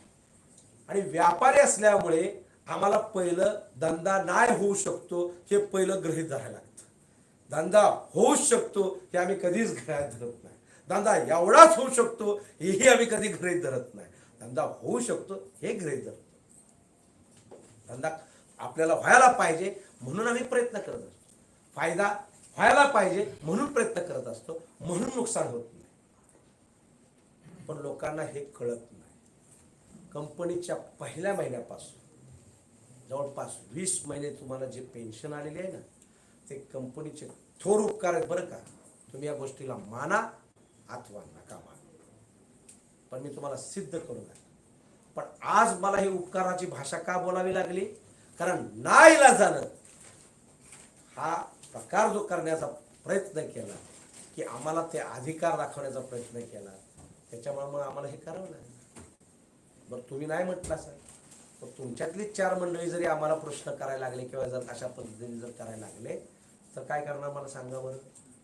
आणि व्यापारी असल्यामुळे आम्हाला पहिलं धंदा नाही होऊ शकतो हे पहिलं गृहीत धरायला लागतं. धंदा होऊच शकतो हे आम्ही कधीच गृहीत धरत नाही. धंदा एवढाच होऊ शकतो हेही आम्ही कधी गृहीत धरत नाही. धंदा होऊ शकतो हे गृहीत धरतो. धंदा आपल्याला व्हायला पाहिजे म्हणून आम्ही प्रयत्न करत असतो. फायदा व्हायला पाहिजे म्हणून प्रयत्न करत असतो, म्हणून नुकसान होत नाही. पण लोकांना हे कळत नाही. कंपनीच्या पहिल्या महिन्यापासून जवळपास 20 महिने तुम्हाला जे पेन्शन आलेले आहे ना ते कंपनीचे थोर उपकार आहेत बरं का. तुम्ही या गोष्टीला माना अथवा नका माना, पण मी तुम्हाला सिद्ध करून आहे. पण आज मला ही उपकाराची भाषा का बोलावी लागली, कारण नाईलाजानं हा प्रकार जो करण्याचा प्रयत्न केला की आम्हाला ते अधिकार दाखवण्याचा प्रयत्न केला त्याच्यामुळे मग आम्हाला हे करावं लागलं. बरं तुम्ही नाही म्हटलं सर, तर तुमच्यातली 4 मंडळी जरी आम्हाला प्रश्न करायला लागले किंवा जर अशा पद्धतीने जर करायला लागले तर काय करणार मला सांगा बरं.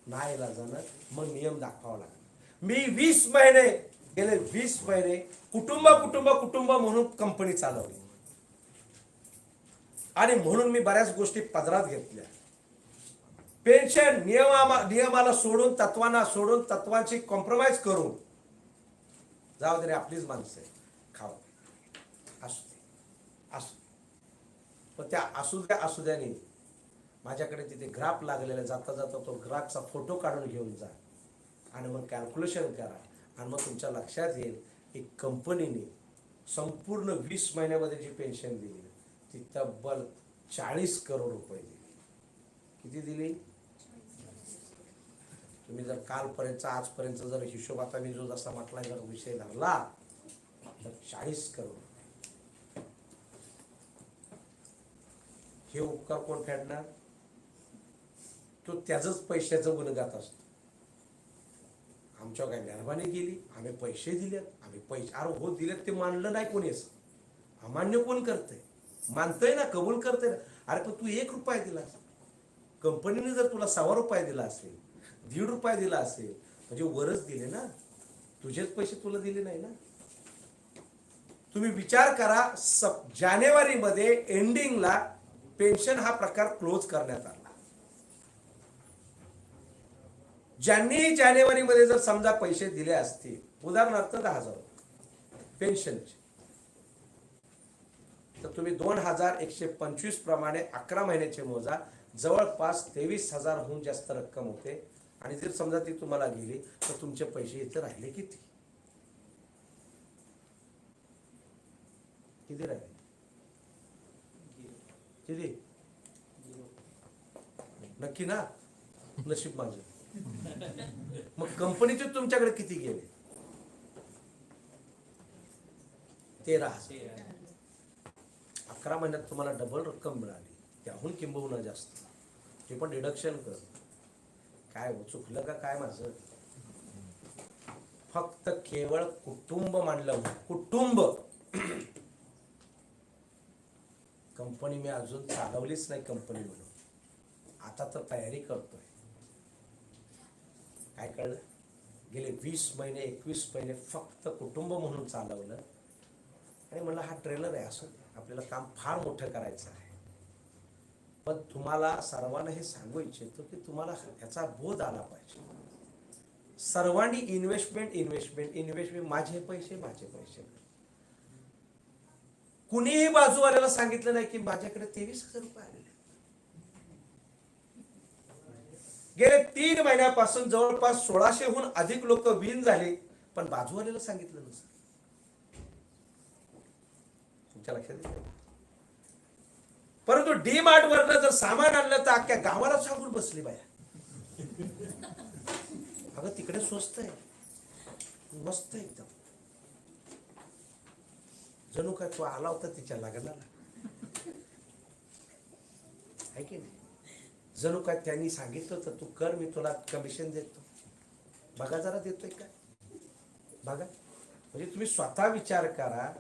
नाईलाजानं मग नियम दाखवावा लागला. मी 20 महिने गेले 20 महिने कुटुंब कुटुंब कुटुंब म्हणून कंपनी चालवली आणि म्हणून मी बऱ्याच गोष्टी पदरात घेतल्या. पेन्शन नियमाला सोडून तत्वांना सोडून तत्वांची कॉम्प्रोमाइज करून जाऊ दे रे आपलीच माणसं आहे खाव असू दे असू दे. पण त्या असू द्याने माझ्याकडे तिथे ग्राफ लागलेला जाता जाता तो ग्राफचा फोटो काढून घेऊन जा आणि मग कॅल्क्युलेशन करा आणि मग तुमच्या लक्षात येईल की कंपनीने संपूर्ण 20 महिन्यामध्ये जी पेन्शन दिली ती तब्बल 40 करोड रुपये दिली. किती दिली. तुम्ही जर कालपर्यंत आजपर्यंत जर हिशोब आता मी जो जसा म्हटला जर विषय धरला तर 40 करोड. हे उपकार कोण फेडणार. तो त्याच पैशाचं गुणगात असतो. आमच्यावर काय मेहरबानी केली, आम्ही पैसे दिलेत, आम्ही पैसे अरे हो दिलेत ते मानलं नाही कोणी. असं अमान्य कोण करतंय, मानतंय ना, कबूल करतंय ना. अरे पण तू 1 रुपया दिला, कंपनीने जर तुला 1.25 रुपये दिला असेल, 1.5 रुपये दिला असेल म्हणजे वरच दिले ना, तुझेच पैसे तुला दिले नाही ना. तुम्ही विचार करा जानेवारी मध्ये एंडिंगला पेन्शन हा प्रकार क्लोज करण्यात आला. ज्यांनी जानेवारी मध्ये जर समजा पैसे दिले असतील उदाहरणार्थ 10,000 पेन्शनचे, तर तुम्ही 2,125 प्रमाणे 11 महिन्याचे मोजा, जवळपास 23,000हून जास्त रक्कम होते. आणि जर समजा ती तुम्हाला गेली तर तुमचे पैसे इथे राहिले किती किती राहिले किती. नक्की ना, नशीब माझं. मग कंपनीचे तुमच्याकडे किती गेले. 13,000. 11 महिन्यात तुम्हाला डबल रक्कम मिळाली, त्याहून किंबहुना जास्त. ते पण डिडक्शन कर. काय चुकलं का काय माझं. फक्त केवळ कुटुंब मानलं. कुटुंब. कंपनी मी अजून चालवलीच नाही कंपनी म्हणून, आता तर तयारी करतोय. काय कळलं? गेले 20 महिने 21 महिने फक्त कुटुंब म्हणून चालवलं आणि म्हणलं हा ट्रेलर आहे, असं आपल्याला काम फार मोठं करायचं आहे. पण तुम्हाला सर्वांना हे सांगू इच्छितो की तुम्हाला ह्याचा बोध आला पाहिजे. सर्वांनी इन्व्हेस्टमेंट, माझे पैसे. कुणीही बाजूवाल्याला सांगितलं नाही की माझ्याकडे 23,000 रुपये आलेले. गेले 3 महिन्यापासून जवळपास 1600हून अधिक लोक विन झाले, पण बाजूवाल्याला सांगितलं नसतं. तुमच्या लक्षात येईल? परंतु डी मार्ट वरनं जर सामान आणलं तर अख्ख्या गावाला सांगून बसली बाया, अगं तिकडे स्वस्त आहे, मस्त एकदम. जणू काय तो आला होता तिच्या लग्नाला, आहे की नाही? जणू काय त्यांनी सांगितलं तर तू कर, मी तुला कमिशन देतो. बघा जरा देतोय का? बघा. म्हणजे तुम्ही स्वतः विचार करा.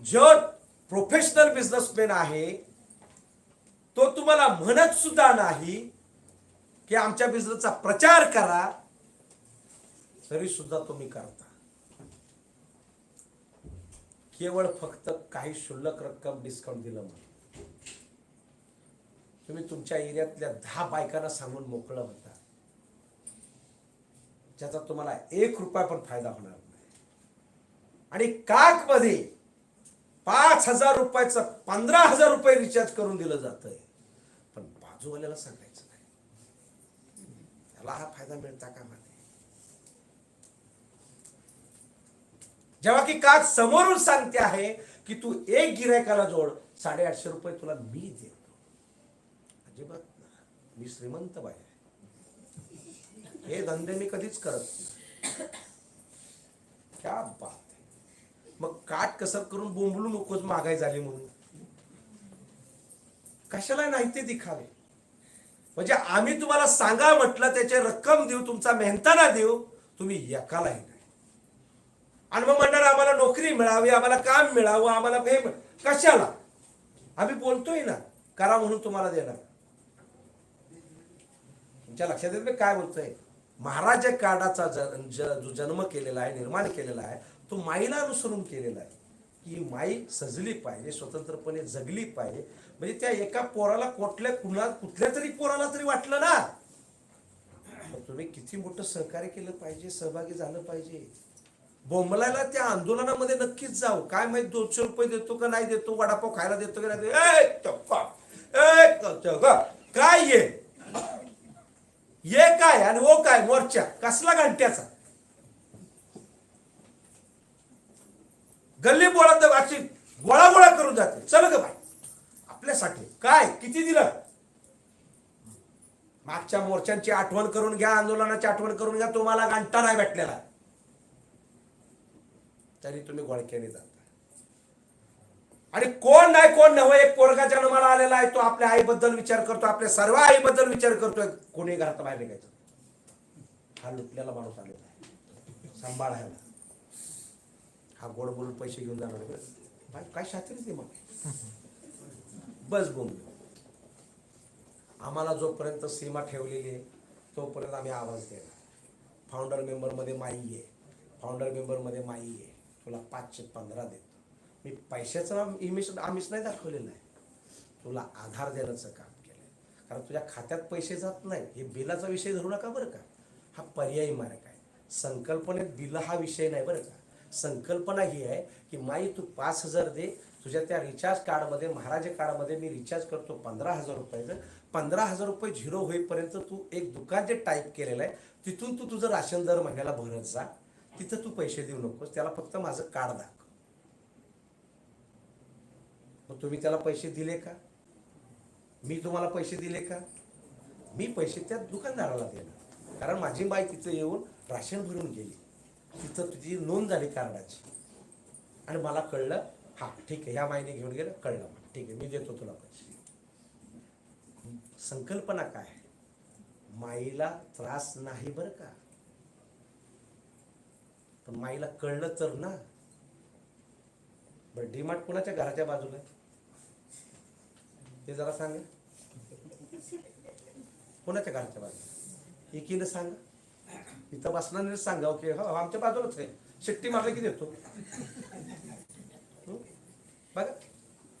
जो प्रोफेशनल बिझनेसमॅन आहे तो तुम्हाला म्हणत सुद्धा नाही की आमच्या बिझनेसचा प्रचार करा, तरी सुद्धा तुम्ही करता. केवळ फक्त काही शुल्लक रक्कम डिस्काउंट दिलं म्हणून तुम्ही तुमच्या एरियातल्या 10 बायकांना सांगून मोकळं होता, ज्याचा तुम्हाला 1 रुपया पण फायदा होणार नाही. आणि काक मध्ये 5,000 रुपयाचं 15,000 रुपये रिचार्ज करून दिलं जातंय, पण बाजूवाल्याला सांगायचं नाही. त्याला हा फायदा मिळता का मध्ये? जेव्हा की काक समोरून सांगते आहे की तू एक गिरायकाला जोड, 850 रुपये तुला मी देतो. अजिबात ना, मी श्रीमंत बाई आहे, हे धंदे मी कधीच करत नाही. क्या बात आहे. मग काट कसर करून बोंबलू नकोस महागाई झाली म्हणून. कशाला नाही ते दिखावे. म्हणजे आम्ही तुम्हाला सांगा म्हटलं, त्याची रक्कम देऊ, तुमचा मेहनताना देऊ, तुम्ही एकालाही नाही. आणि मग म्हणणार आम्हाला नोकरी मिळावी, आम्हाला काम मिळावं, आम्हाला हे कशाला? आम्ही बोलतोय ना करा म्हणून तुम्हाला देणार. तुमच्या लक्षात येत काय बोलतोय? महाराज कार्डाचा जो जन्म केलेला आहे, निर्माण केलेला आहे, तो माईला अनुसरून केलेला आहे की माई सजली पाहिजे, स्वतंत्रपणे जगली पाहिजे. म्हणजे त्या एका पोराला कुठल्या तरी पोराला तरी वाटलं ना, तुम्ही किती मोठं सहकार्य केलं पाहिजे, सहभागी झालं पाहिजे. बोंबलायला त्या आंदोलनामध्ये नक्कीच जाऊ. काय माहित 200 रुपये देतो का नाही देतो, वडापाव खायला देतो का नाही, काय ये काय आणि ओ काय मोर्चा कसला घंट्याचा. गल्ली बोळात अशी गोळा करून जाते. चल ग बाई आपल्यासाठी काय किती दिलं. मागच्या मोर्चांची आठवण करून घ्या, आंदोलनाची आठवण करून घ्या, तुम्हाला घंटा नाही भेटलेला तरी तुम्ही गोळक्याने जाता. आणि कोण नव्हे, एक पोरगा जन्माला आलेला आहे, तो आपल्या आईबद्दल विचार करतो, आपल्या सर्व आईबद्दल विचार करतोय. कोणी घरात बाहेर निघायचं, हा लुटल्याला माणूस आलेला आहे सांभाळायला. हा गोड बोलून पैसे घेऊन जाणार, काय शास्त्री ते मग बस बोल. आम्हाला जोपर्यंत सीमा ठेवलेली आहे तोपर्यंत आम्ही आवाज देणार. फाउंडर मेंबरमध्ये माई आहे, फाउंडर मेंबरमध्ये माई आहे, तुला 515 देतो. मी पैशाचं आमिष नाही दाखवलेलं आहे, तुला आधार देण्याचं काम केलं. कारण तुझ्या खात्यात पैसे जात नाही, हे बिलाचा विषय धरू नका बरं का. हा पर्यायी मार्ग आहे. संकल्पनेत बिल हा विषय नाही बरं का. संकल्पना ही आहे की माई तू 5,000 दे, तुझ्या त्या रिचार्ज कार्डमध्ये, महाराज कार्डमध्ये मी रिचार्ज करतो 15,000 रुपयाचं. 15,000 रुपये झिरो होईपर्यंत तू एक दुकान जे टाईप केलेलं आहे तिथून तू तुझं राशन दर महिन्याला भरत जा. तिथं तू पैसे देऊ नकोस, त्याला फक्त माझं कार्ड दाखव. मग तुम्ही त्याला पैसे दिले का? मी तुम्हाला पैसे दिले का? मी पैसे त्या दुकानदाराला देणार. कारण माझी बाई तिथं येऊन राशन भरून गेली, तिथं तुझी नोंद झाली कार्डाची आणि मला कळलं, हा ठीक आहे ह्या माईने घेऊन गेलं, कळलं, ठीक आहे मी देतो तुला पैसे. संकल्पना काय आहे? माईला त्रास नाही बरं का. पण माईला कळलं तर ना. बरं डीमार्ट कुणाच्या घराच्या बाजूला आहे ते जरा सांगा. कोणाच्या घराच्या बाजूला एकीनं सांगा. इथं बसणार सांगा ओके हो आमच्या बाजूलाच आहे. शिट्टी मारली की देतो. बघा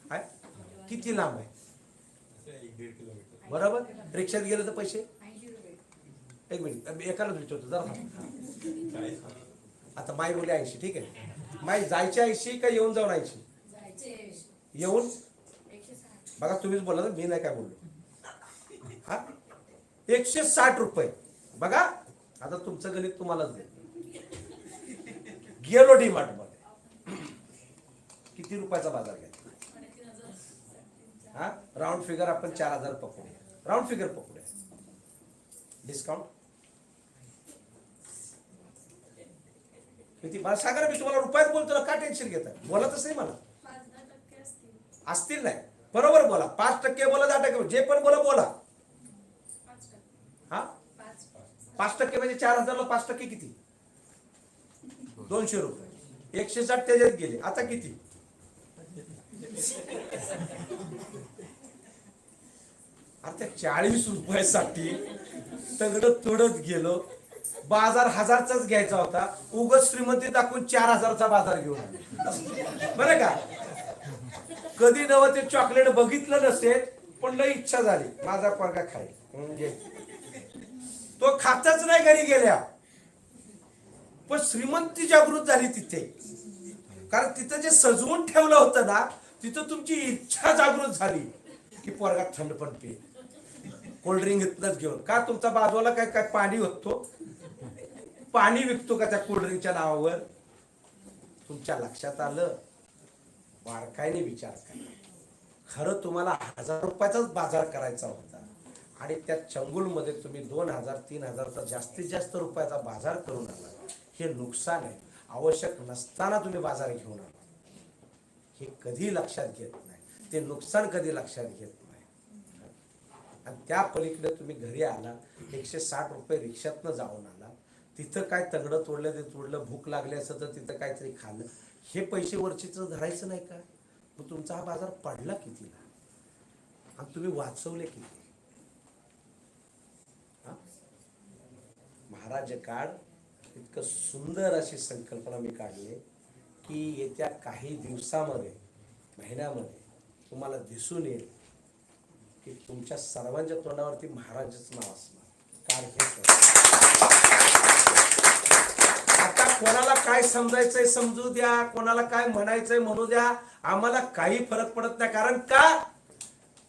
काय किती लांब आहे. 1.5 बरोबर. रिक्षात गेलं तर पैसे 1 मिनिट एकाला विचारतो जरा. आता माई बोलली 80 ठीक आहे. माई जायची 80 का येऊन जाऊन 80? येऊन बघा तुम्हीच बोला ना मी नाही काय बोललो. हा 160 रुपये. बघा आता तुमचं गणित तुम्हालाच दे. गेलो डीमार्ट मध्ये किती रुपयाचा बाजार घ्या. हा राऊंड फिगर आपण 4000 पकडूया. राऊंड फिगर पकडूया. डिस्काउंट किती मला सांगा ना. मी तुम्हाला रुपयात बोलतो का टेन्शन घेता. बोला तसं मला असतील नाही बरोबर बोला. 5% बोला 10% जे पण बोला बोला. हा 5% म्हणजे 4000 ला 5% किती 200 रुपये. 160 त्याच्यात गेले. आता किती आता 40 रुपयासाठी तगडत तोडत गेलो. बाजार 1000चाच घ्यायचा होता. उगाच श्रीमंती दाखवून 4000चा बाजार घेऊन आले. बरं का. कधी नवं ते चॉकलेट बघितलं नसेल पण लई इच्छा झाली माझा पोरगा खाईल. तो खातच नाही घरी गेल्या. पण श्रीमंती जागृत झाली तिथे. कारण तिथं जे सजवून ठेवलं होतं ना तिथं तुमची इच्छा जागृत झाली की पोरगा थंड पण पे कोल्ड्रिंक इथनच घेऊन. का तुमचा बाजूला काय काय पाणी विकतो. पाणी विकतो का त्या कोल्ड्रिंकच्या नावावर. तुमच्या लक्षात आलं. बारकाईने विचार करा. खरं तुम्हाला 1000 रुपयाचाच बाजार करायचा होता आणि त्या चंगुलमध्ये तुम्ही 2000-3000चा जास्तीत जास्त रुपयाचा बाजार करून आला. हे नुकसान आहे. आवश्यक नसताना तुम्ही बाजार घेऊन आला. हे कधी लक्षात घेत नाही. ते नुकसान कधी लक्षात घेत नाही. आणि त्या पलीकडे तुम्ही घरी आला 160 रुपये रिक्षातनं जाऊन आला. तिथं काय तगडं तोडलं ते तोडलं. भूक लागली असं तर तिथं काहीतरी खाल्लं. हे पैसे वरचीच धरायचं नाही का. मग तुमचा हा बाजार पडला कितीला आणि तुम्ही वाचवले किती. महाराज काळ इतकं सुंदर अशी संकल्पना मी काढली की येत्या काही दिवसामध्ये महिन्यामध्ये तुम्हाला दिसून येईल की तुमच्या सर्वांच्या तोंडावरती महाराजच नाव असणार. काय आता कोणाला काय समजायचंय समजू द्या. कोणाला काय म्हणायचंय म्हणू द्या. आम्हाला काही फरक पडत नाही.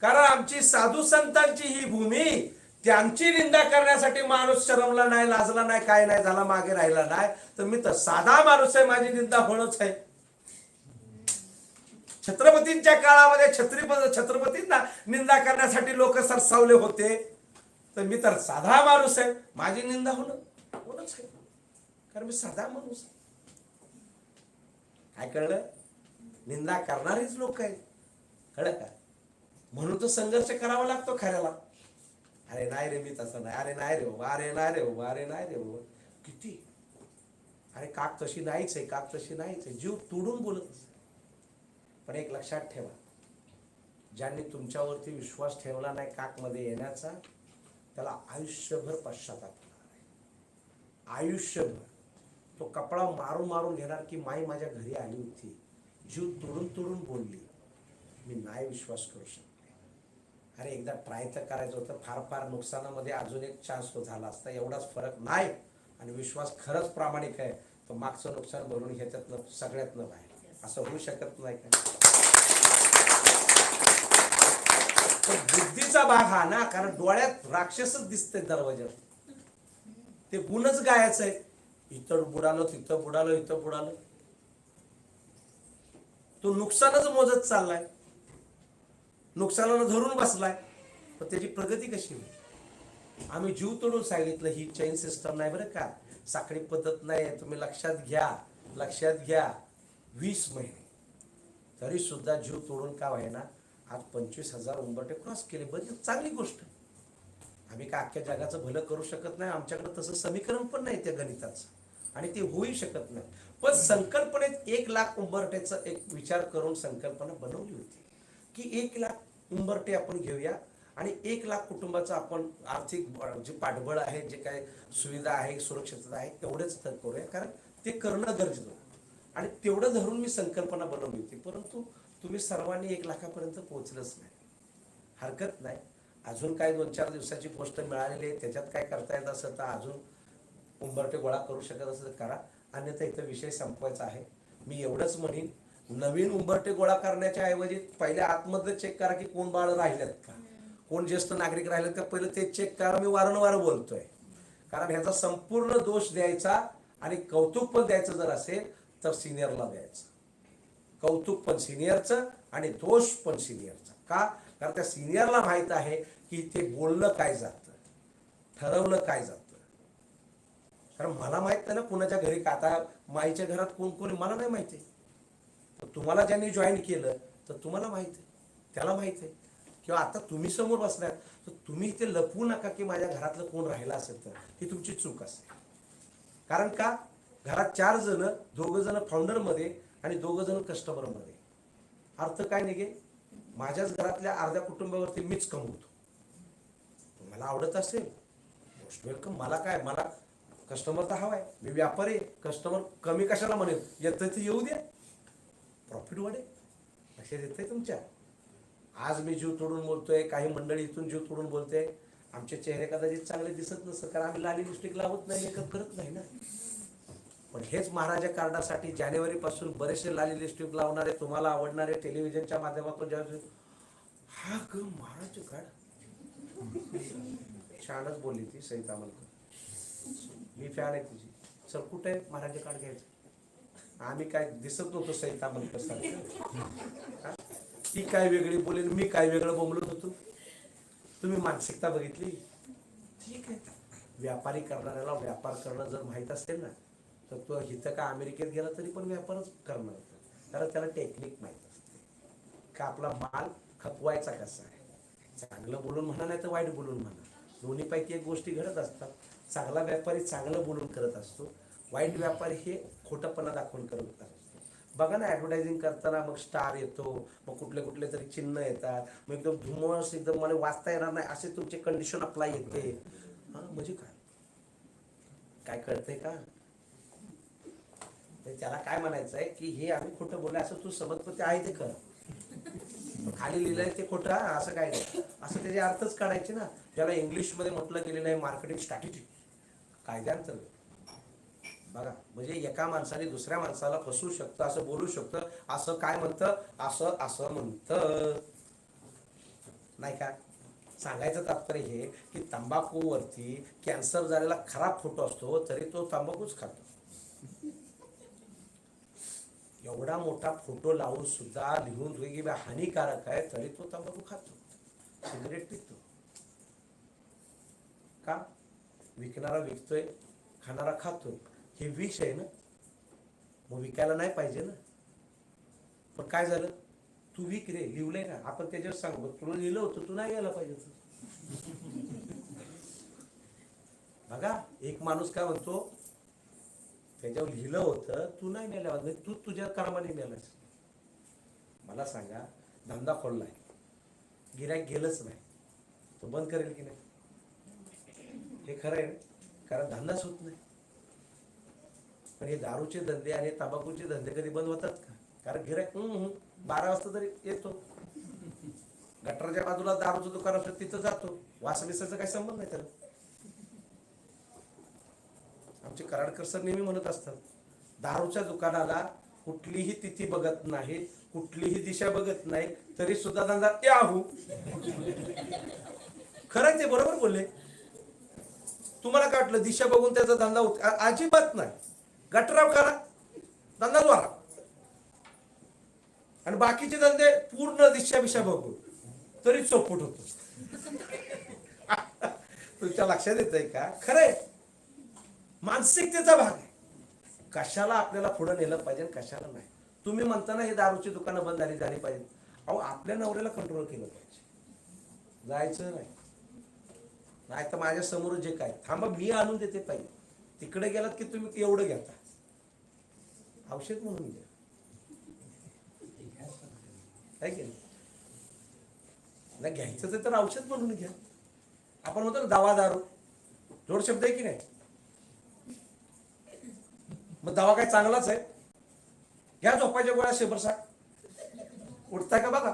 कारण आमची साधू संतांची ही भूमी. त्यांची निंदा करण्यासाठी माणूस शरमला नाही लाजला नाही काय नाही झाला मागे राहिला नाही. तर मी तर साधा माणूस आहे. माझी निंदा होणच आहे. छत्रपतींच्या काळामध्ये छत्रपतींना निंदा करण्यासाठी लोक सरसावले होते. तर मी तर साधा माणूस आहे. माझी निंदा होणच आहे. कारण मी साधा माणूस आहे. काय कळलं. निंदा करणारीच लोक आहेत. कळलं का. म्हणून तो संघर्ष करावा लागतो खऱ्याला. अरे नाही रे मी तसं नाही. अरे नाही रे बाबा. अरे नाही रे बाबा. अरे नाही रे बाबा. किती अरे काक तशी नाहीच आहे. काक तशी नाहीच आहे. जीव तोडून बोलत असते. पण एक लक्षात ठेवा. ज्यांनी तुमच्यावरती विश्वास ठेवला नाही काक मध्ये येण्याचा त्याला आयुष्यभर पश्चाताप होणार आहे. आयुष्यभर तो कपडा मारून मारून घेणार की माई माझ्या घरी आली होती. जीव तोडून तोडून बोलली. मी नाही विश्वास करू शकले. अरे एकदा ट्राय तर करायचं होतं. फार फार नुकसानामध्ये अजून एक चान्स झाला असता. एवढाच फरक नाही. आणि विश्वास खरंच प्रामाणिक आहे तर मागचं नुकसान भरून ह्याच्यातनं सगळ्यातनं बाहेर. असं होऊ शकत नाही का. बुद्धीचा भाग हा ना. कारण डोळ्यात राक्षसच दिसते दरवाज्यात. ते गुणच गायचं आहे. इथं बुडालो तिथं बुडालो इथं बुडालो. तो नुकसानच मोजत चाललाय. नुकसानानं धरून बसलाय. पण त्याची प्रगती कशी होईल. आम्ही जीव तोडून सांगितलं ही चेन सिस्टम नाही बरं का. साखळी पद्धत नाही. तुम्ही लक्षात घ्या. 20 महिने तरी सुद्धा जीव तोडून का व्हायना आज 25,000 उंबरठे क्रॉस केले. बरी चांगली गोष्ट. आम्ही काय अख्ख्या जगाचं भलं करू शकत नाही. आमच्याकडे तसं समीकरण पण नाही त्या गणिताचं. आणि ते होऊ शकत नाही. पण संकल्पनेत 1,00,000 उंबरठ्याचा एक विचार करून संकल्पना बनवली होती की 1,00,000 उंबरठे आपण घेऊया आणि 1,00,000 कुटुंबाचं आपण आर्थिक जे पाठबळ आहे, जे काय सुविधा आहे, सुरक्षितता आहे, तेवढेच तर करूया, कारण ते करणं गरजेचं होतं. आणि तेवढं धरून मी संकल्पना बनवली होती. परंतु तुम्ही सर्वांनी 1,00,000पर्यंत पोहोचलंच नाही. हरकत नाही, अजून काय 2-4 दिवसाची गोष्ट मिळालेली आहे, त्याच्यात काय करता येत असेल तर अजून उंबरठे गोळा करू शकत असेल तर करा, अन्यथा इथं विषय संपवायचा आहे. मी एवढंच म्हणेन, नवीन उंबरठे गोळा करण्याच्या ऐवजी पहिले आतमधलं चेक करा की कोण बाळ राहिलेत का, कोण ज्येष्ठ नागरिक राहिलेत का, पहिलं ते चेक करा. मी वारंवार बोलतोय, कारण ह्याचा संपूर्ण दोष द्यायचा आणि कौतुक पण द्यायचं जर असेल तर सिनियरला द्यायचं. कौतुक पण सिनियरचं आणि दोष पण सिनियरचा. का? कारण त्या सिनियरला माहित आहे की ते बोललं काय जातं, ठरवलं काय जातं. कारण मला माहित नाही ना कुणाच्या घरी, का आता माईच्या घरात कोण कोणी मला नाही माहिती. तुम्हाला ज्यांनी जॉईन केलं तर तुम्हाला माहित आहे, त्याला माहित आहे. किंवा आता तुम्ही समोर बसलात तर तुम्ही ते लपवू नका की माझ्या घरातलं कोण राहिलं असेल तर. ही तुमची चूक असेल. कारण का, घरात 4 जण, 2 जण फाउंडरमध्ये आणि 2 जण कस्टमरमध्ये. अर्थ काय निघेल, माझ्याच घरातल्या अर्ध्या कुटुंबावरती मीच कमवतो. मला आवडत असेल मोस्ट वेलकम. मला काय, मला कस्टमर तर हवाय, मी व्यापारी आहे. कस्टमर कमी कशाला म्हणेल, येतं ते येऊ द्या, प्रॉफिट वाढेल. लक्षात येतंय तुमच्या? आज मी जीव तोडून बोलतोय, काही मंडळी इथून जीव तोडून बोलते. आमचे चेहरे कदाचित चांगले दिसत नसतं, कारण आम्ही लाली लिपस्टिक लावत नाही, मेकअप करत नाही ना. पण हेच महाराजा कार्डासाठी जानेवारीपासून बरेचसे लाली लिपस्टिक लावणारे, तुम्हाला आवडणारे, टेलिव्हिजनच्या माध्यमातून ज्यावेळेस हा ग महाराज कार्ड, छानच बोलली ती सईता मलकर, मी फॅन आहे तुझी. सर कुठे आहे महाराजा कार्ड घ्यायचं? आम्ही काय दिसत नव्हतो सईता मलकर सारखं. ती काय वेगळी बोलेल, मी काय वेगळं बोंबलत होतो. तुम्ही मानसिकता बघितली. ठीक आहे, व्यापारी करणाऱ्याला व्यापार करणं जर माहीत असेल ना, तर तो इथं का अमेरिकेत गेला तरी पण व्यापारच करणार होता. कारण त्याला टेक्निक माहीत असते का आपला माल खपवायचा कसा आहे. चांगलं बोलून म्हणा, नाही तर वाईट बोलून म्हणा, दोन्हीपैकी एक गोष्टी घडत असतात. चांगला व्यापारी चांगलं बोलून करत असतो, वाईट व्यापारी हे खोटंपणा दाखवून करत असतो. बघा ना, ॲडव्हर्टायझिंग करताना मग स्टार येतो, मग कुठले कुठले तरी चिन्ह येतात, मग एकदम धुमस, एकदम मला वाचता येणार नाही असे तुमचे कंडिशन अप्लाय येते. हा म्हणजे काय, काय कळतंय का? त्याला काय म्हणायचं आहे की हे आम्ही खोटं बोललो असं तू समजतो, ते आहे ते खरं, खाली लिहिलंय ते खोटं असं काय नाही, असं त्याचे अर्थच काढायचे ना. ज्याला इंग्लिशमध्ये म्हटलं गेलेलं आहे मार्केटिंग स्ट्रॅटेजी कायद्यांतर्गत. बघा, म्हणजे एका माणसाने दुसऱ्या माणसाला फसवू शकतं, असं बोलू शकतं, असं काय म्हणतं, असं असं म्हणतं नाही का. सांगायचं तात्पर्य हे की तंबाखूवरती कॅन्सर झालेला खराब फोटो असतो तरी तो तंबाखूच खातो. एवढा मोठा फोटो लावून सुद्धा लिहून की हानिकारक आहे तरी तो तंबाखू खातो, सिगरेट पितो. का? विकणारा विकतोय, खाणारा खातोय. हे विष आहे ना, मग विकायला नाही पाहिजे ना. पण काय झालं, तू विक रे, लिहिलंय ना, आपण त्याच्यावर सांगू तुला लिहिलं होतं, तू नाही घ्यायला पाहिजे. बघा, एक माणूस काय म्हणतो, त्याच्यावर लिहिलं होतं, तू नाही नेला, तू तुझ्या कर्माने नेलास. मला सांगा, धंदा खोललाय, गिऱ्हाईक गेलंच नाही, तो बंद करेल की नाही? हे खरं आहे, कारण धंदाच होत नाही. पण हे दारूचे धंदे आणि तंबाखूचे धंदे कधी बंद होतात का? कारण गिऱ्हाईक 12 वाजता तरी येतो, गटरच्या बाजूला दारूचं दुकान असतं तिथं जातो, वासविसाचा काही संबंध नाही त्याला. आमचे कराडकर सर नेहमी म्हणत असतात, दारूच्या दुकानाला कुठलीही तिथी बघत नाही, कुठलीही दिशा बघत नाही, तरी सुद्धा धंदा याहू. खरं ते बरोबर बोलले. तुम्हाला काय वाटलं दिशा बघून त्याचा धंदा होत? अजिबात नाही. गटराव करा, धंदा द्वारा, आणि बाकीचे धंदे पूर्ण दिशा बिशा बघून तरी चौपट होतो. तुमच्या लक्षात येतंय का? खरंय, मानसिकतेचा भाग आहे. कशाला आपल्याला पुढे नेलं पाहिजे, कशाला नाही. तुम्ही म्हणता ना हे दारूची दुकानं बंद झाली पाहिजे. अहो, आपल्या नवऱ्याला कंट्रोल केलं पाहिजे, जायचं नाही. नाही तर माझ्या समोर जे काय, थांबा मी आणून देते पाहिजे, तिकडे गेलात की तुम्ही एवढं घेता, औषध म्हणून घ्या, आहे की नाही? घ्यायचं तर औषध म्हणून घ्या. आपण म्हणतो ना दवा दारू, जोड शब्द आहे की नाही? मग दवा काय चांगलाच आहे? घ्या झोपायच्या गोळ्या 100% उठताय का बघा.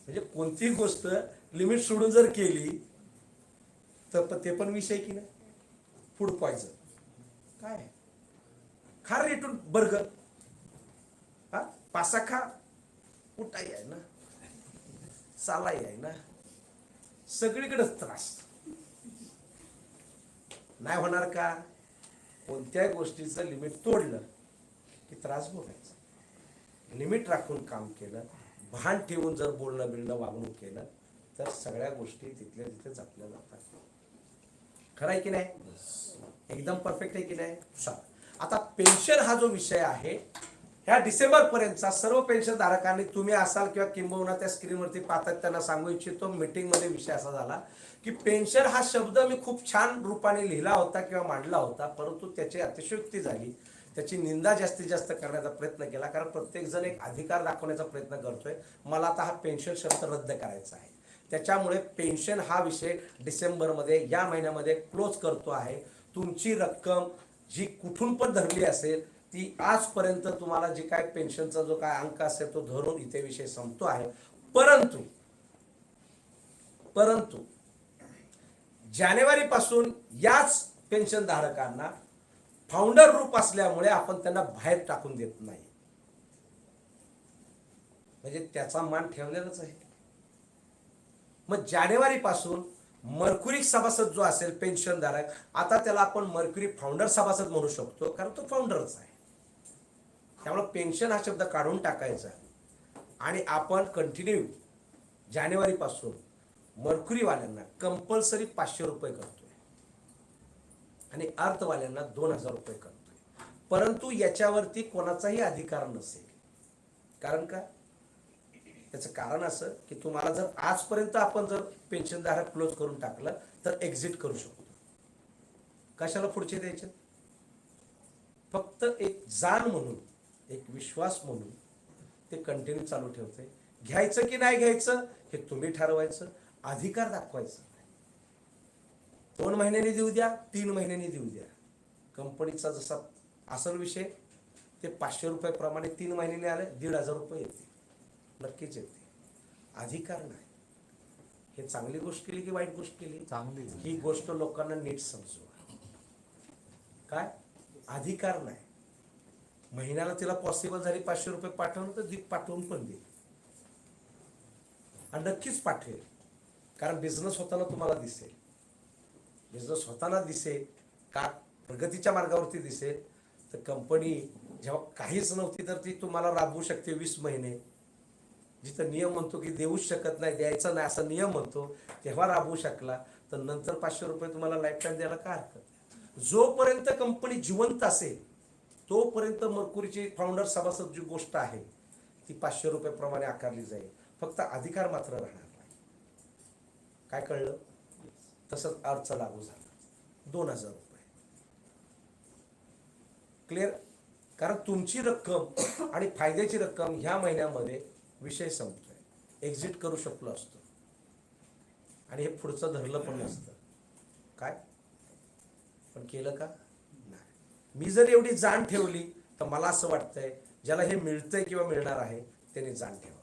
म्हणजे कोणतीही गोष्ट लिमिट सोडून जर केली तर ते पण विषय की नाही. फूड पॉइझन काय, खा रेटून बर्गर, हा पासा खा, उठाई आहे ना, चालाई आहे ना, सगळीकडेच त्रास. नाही होणार का? कोणत्याही गोष्टीचं लिमिट तोडलं की त्रास भोगायचा. लिमिट राखून काम केलं, भान ठेवून जर बोलणं बिलणं वागणूक केलं तर सगळ्या गोष्टी तिथल्या तिथे जपल्या जातात. खरं आहे की नाही? एकदम परफेक्ट आहे की नाही? आता पेन्शन हा जो विषय आहे, ह्या डिसेंबर पर्यंतचा सर्व पेन्शन धारकांनी, तुम्ही असाल किंवा किंबहुना त्या स्क्रीनवरती पाहतात त्यांना सांगू इच्छितो, मीटिंग मध्ये विषय असा झाला की पेन्शन हा शब्द मी खूप छान रूपाने लिहिला होता किंवा मांडला होता, परंतु त्याची अतिशयोक्ती झाली, त्याची निंदा जास्तीत जास्त करण्याचा प्रयत्न केला. कारण प्रत्येक जण एक अधिकार दाखवण्याचा प्रयत्न करतोय. मला आता हा पेन्शन शब्द रद्द करायचा आहे. त्याच्यामुळे पेन्शन हा विषय डिसेंबरमध्ये, या महिन्यामध्ये क्लोज करतो आहे. तुमची रक्कम जी कुठून पण धरली असेल ती आजपर्यंत तुम्हाला जी काय पेन्शनचा जो काय अंक असेल तो धरून इथे विषय संपतो आहे. परंतु जानेवारी पासून याच पेन्शन धारकांना फाउंडर ग्रुप असल्यामुळे आपण त्यांना बाहेर टाकून देत नाही. म्हणजे त्याचा मान ठेवलेलाच आहे. मग जानेवारी पासून मर्क्युरी सभासद जो असेल पेन्शन धारक, आता त्याला आपण मर्क्युरी फाउंडर सभासद म्हणू शकतो, कारण तो फाउंडरच आहे. त्यामुळे पेन्शन हा शब्द काढून टाकायचा आणि आपण कंटिन्यू जानेवारी पासून मर्क्युरीवाल्यांना कंपल्सरी 500 रुपये करतोय आणि अर्थवाल्यांना 2000 रुपये करतोय. परंतु याच्यावरती कोणाचाही अधिकार नसेल. कारण का? त्याचं कारण असं की तुम्हाला जर आजपर्यंत आपण जर पेन्शन धारक क्लोज करून टाकलं तर एक्झिट करू शकतो. कशाला पुढचे द्यायचे? फक्त एक जाण म्हणून, एक विश्वास म्हणून ते कंटिन्यू चालू ठेवते. घ्यायचं की नाही घ्यायचं हे तुम्ही ठरवायचं, अधिकार दाखवायचं. 2 महिन्यांनी देऊ द्या, 3 महिन्यांनी देऊ द्या. कंपनीचा जसा असल विषय ते 500 रुपये प्रमाणे 3 महिन्यांनी आले 1500 रुपये येते, नक्कीच येते. अधिकार नाही. हे चांगली गोष्ट केली की वाईट गोष्ट केली? चांगली. ही गोष्ट लोकांना नीट समजवा. काय अधिकार नाही? महिन्याला तिला पॉसिबल झाली 500 रुपये पाठवणं तर पाठवून पण दे, आणि नक्कीच पाठवेल. कारण बिझनेस होताना तुम्हाला दिसेल, बिझनेस होताना दिसेल का प्रगतीच्या मार्गावरती दिसेल. तर कंपनी जेव्हा काहीच नव्हती तर ती तुम्हाला राबवू शकते 20 महिने. जिथं नियम म्हणतो की देऊच शकत नाही, द्यायचं नाही असा नियम म्हणतो, तेव्हा राबवू शकला. तर नंतर 500 रुपये तुम्हाला लाईफ टाईम द्यायला काय हरकत? जोपर्यंत कंपनी जिवंत असेल तोपर्यंत मर्क्युरीची फाउंडर सभासद जी गोष्ट आहे ती 500 रुपये प्रमाणे आकारली जाईल. फक्त अधिकार मात्र राहणार नाही. काय कळलं? तसंच अर्थ लागू झाला 2000 रुपये. क्लिअर? कारण तुमची रक्कम आणि फायद्याची रक्कम ह्या महिन्यामध्ये विषय संपतोय. एक्झिट करू शकलो असतो आणि हे पुढचं धरलं पण नसतं. काय पण केलं का? नाही. मी जर एवढी जाण ठेवली तर मला असं वाटतंय ज्याला हे मिळतंय किंवा मिळणार आहे त्याने जाण ठेवा.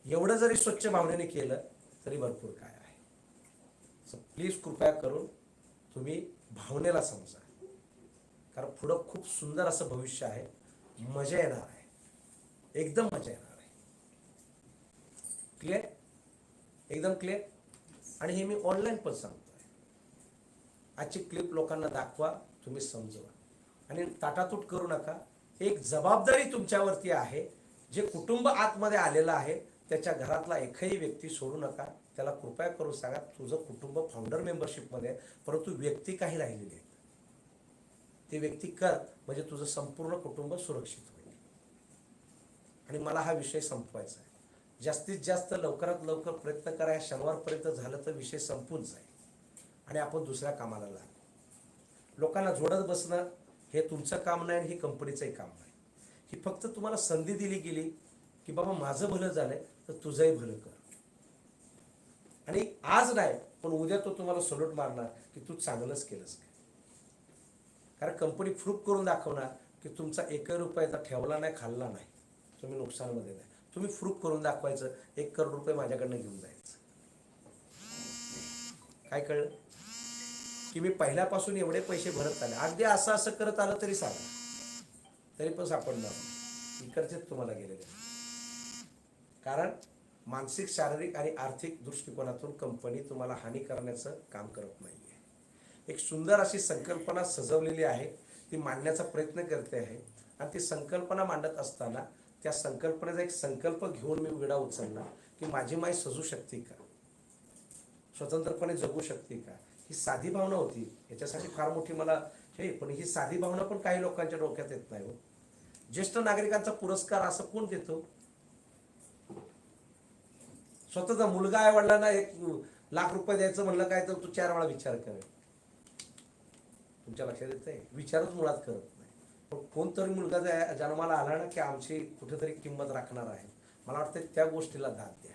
एवढं जरी स्वच्छ भावनेने केलं तरी भरपूर काय आहे. प्लीज कृपया करून तुम्ही भावनेला समजा. कारण पुढं खूप सुंदर असं भविष्य आहे. मजा येणार आहे, एकदम मजा येणार आहे. क्लिअर? एकदम क्लिअर. आणि हे मी ऑनलाईन पण सांगतोय. आजची क्लिप लोकांना दाखवा, तुम्ही समजवा आणि ताटातूट करू नका. एक जबाबदारी तुमच्यावरती आहे. जे कुटुंब आतमध्ये आलेलं आहे त्याच्या घरातला एकही व्यक्ती सोडू नका. त्याला कृपया करून सांगा तुझं कुटुंब फाउंडर मेंबरशिपमध्ये आहे, परंतु व्यक्ती काही राहिलेली आहे. ते व्यक्ती कर म्हणजे तुझं संपूर्ण कुटुंब सुरक्षित होईल. आणि मला हा विषय संपवायचा आहे. जास्तीत जास्त लवकरात लवकर प्रयत्न करा. शनिवारपर्यंत झालं तर विषय संपून जाईल आणि आपण दुसऱ्या कामाला लागलो. लोकांना जोडत बसणं हे तुमचं काम नाही आणि हे कंपनीचंही काम नाही. ही फक्त तुम्हाला संधी दिली गेली की बाबा माझं भलं झालंय तर तुझंही भलं कर. आणि आज नाही पण उद्या तो तुम्हाला सल्यूट मारणार की तू चांगलंच केलंस काय. कारण कंपनी प्रूफ करून दाखवणार की तुमचा 1 रुपयाचा ठेवला नाही, खाल्ला नाही, तुम्ही नुकसानमध्ये नाही. तुम्ही प्रूफ करून दाखवायचं 1 करोड रुपये माझ्याकडनं घेऊन जायचं. काय कळलं की मी पहिल्यापासून एवढे पैसे भरत आले. अगदी असं असं करत आलं तरी सांगा, तरी पण सापडणार नाही. इकडचेच तुम्हाला गेलेले. कारण मानसिक, शारीरिक आणि आर्थिक दृष्टिकोनातून कंपनी तुम्हाला हानी करण्याचं काम करत नाहीये. एक सुंदर अशी संकल्पना सजवलेली आहे, ती मांडण्याचा प्रयत्न करते आहे. आणि ती संकल्पना मांडत असताना त्या संकल्पनेचा एक संकल्प घेऊन मी विडा उचलला की माझी माय सजू शकते का, स्वतंत्रपणे जगू शकते का. ही साधी भावना होती. याच्यासाठी फार मोठी मला हे, पण ही साधी भावना पण काही लोकांच्या डोक्यात येत नाही हो. ज्येष्ठ नागरिकांचा पुरस्कार असं कोण देतो. स्वतःचा मुलगा आई वडिलांना 1,00,000 रुपये द्यायचं म्हणलं काय तर तू 4 वेळा विचार करेल. तुमच्या लक्षात येतंय, विचारच मुळात करत नाही. पण कोणतरी मुलगा जन्माला आला ना की आमची कुठेतरी किंमत राखणार आहे. मला वाटतं त्या गोष्टीला दाद द्या.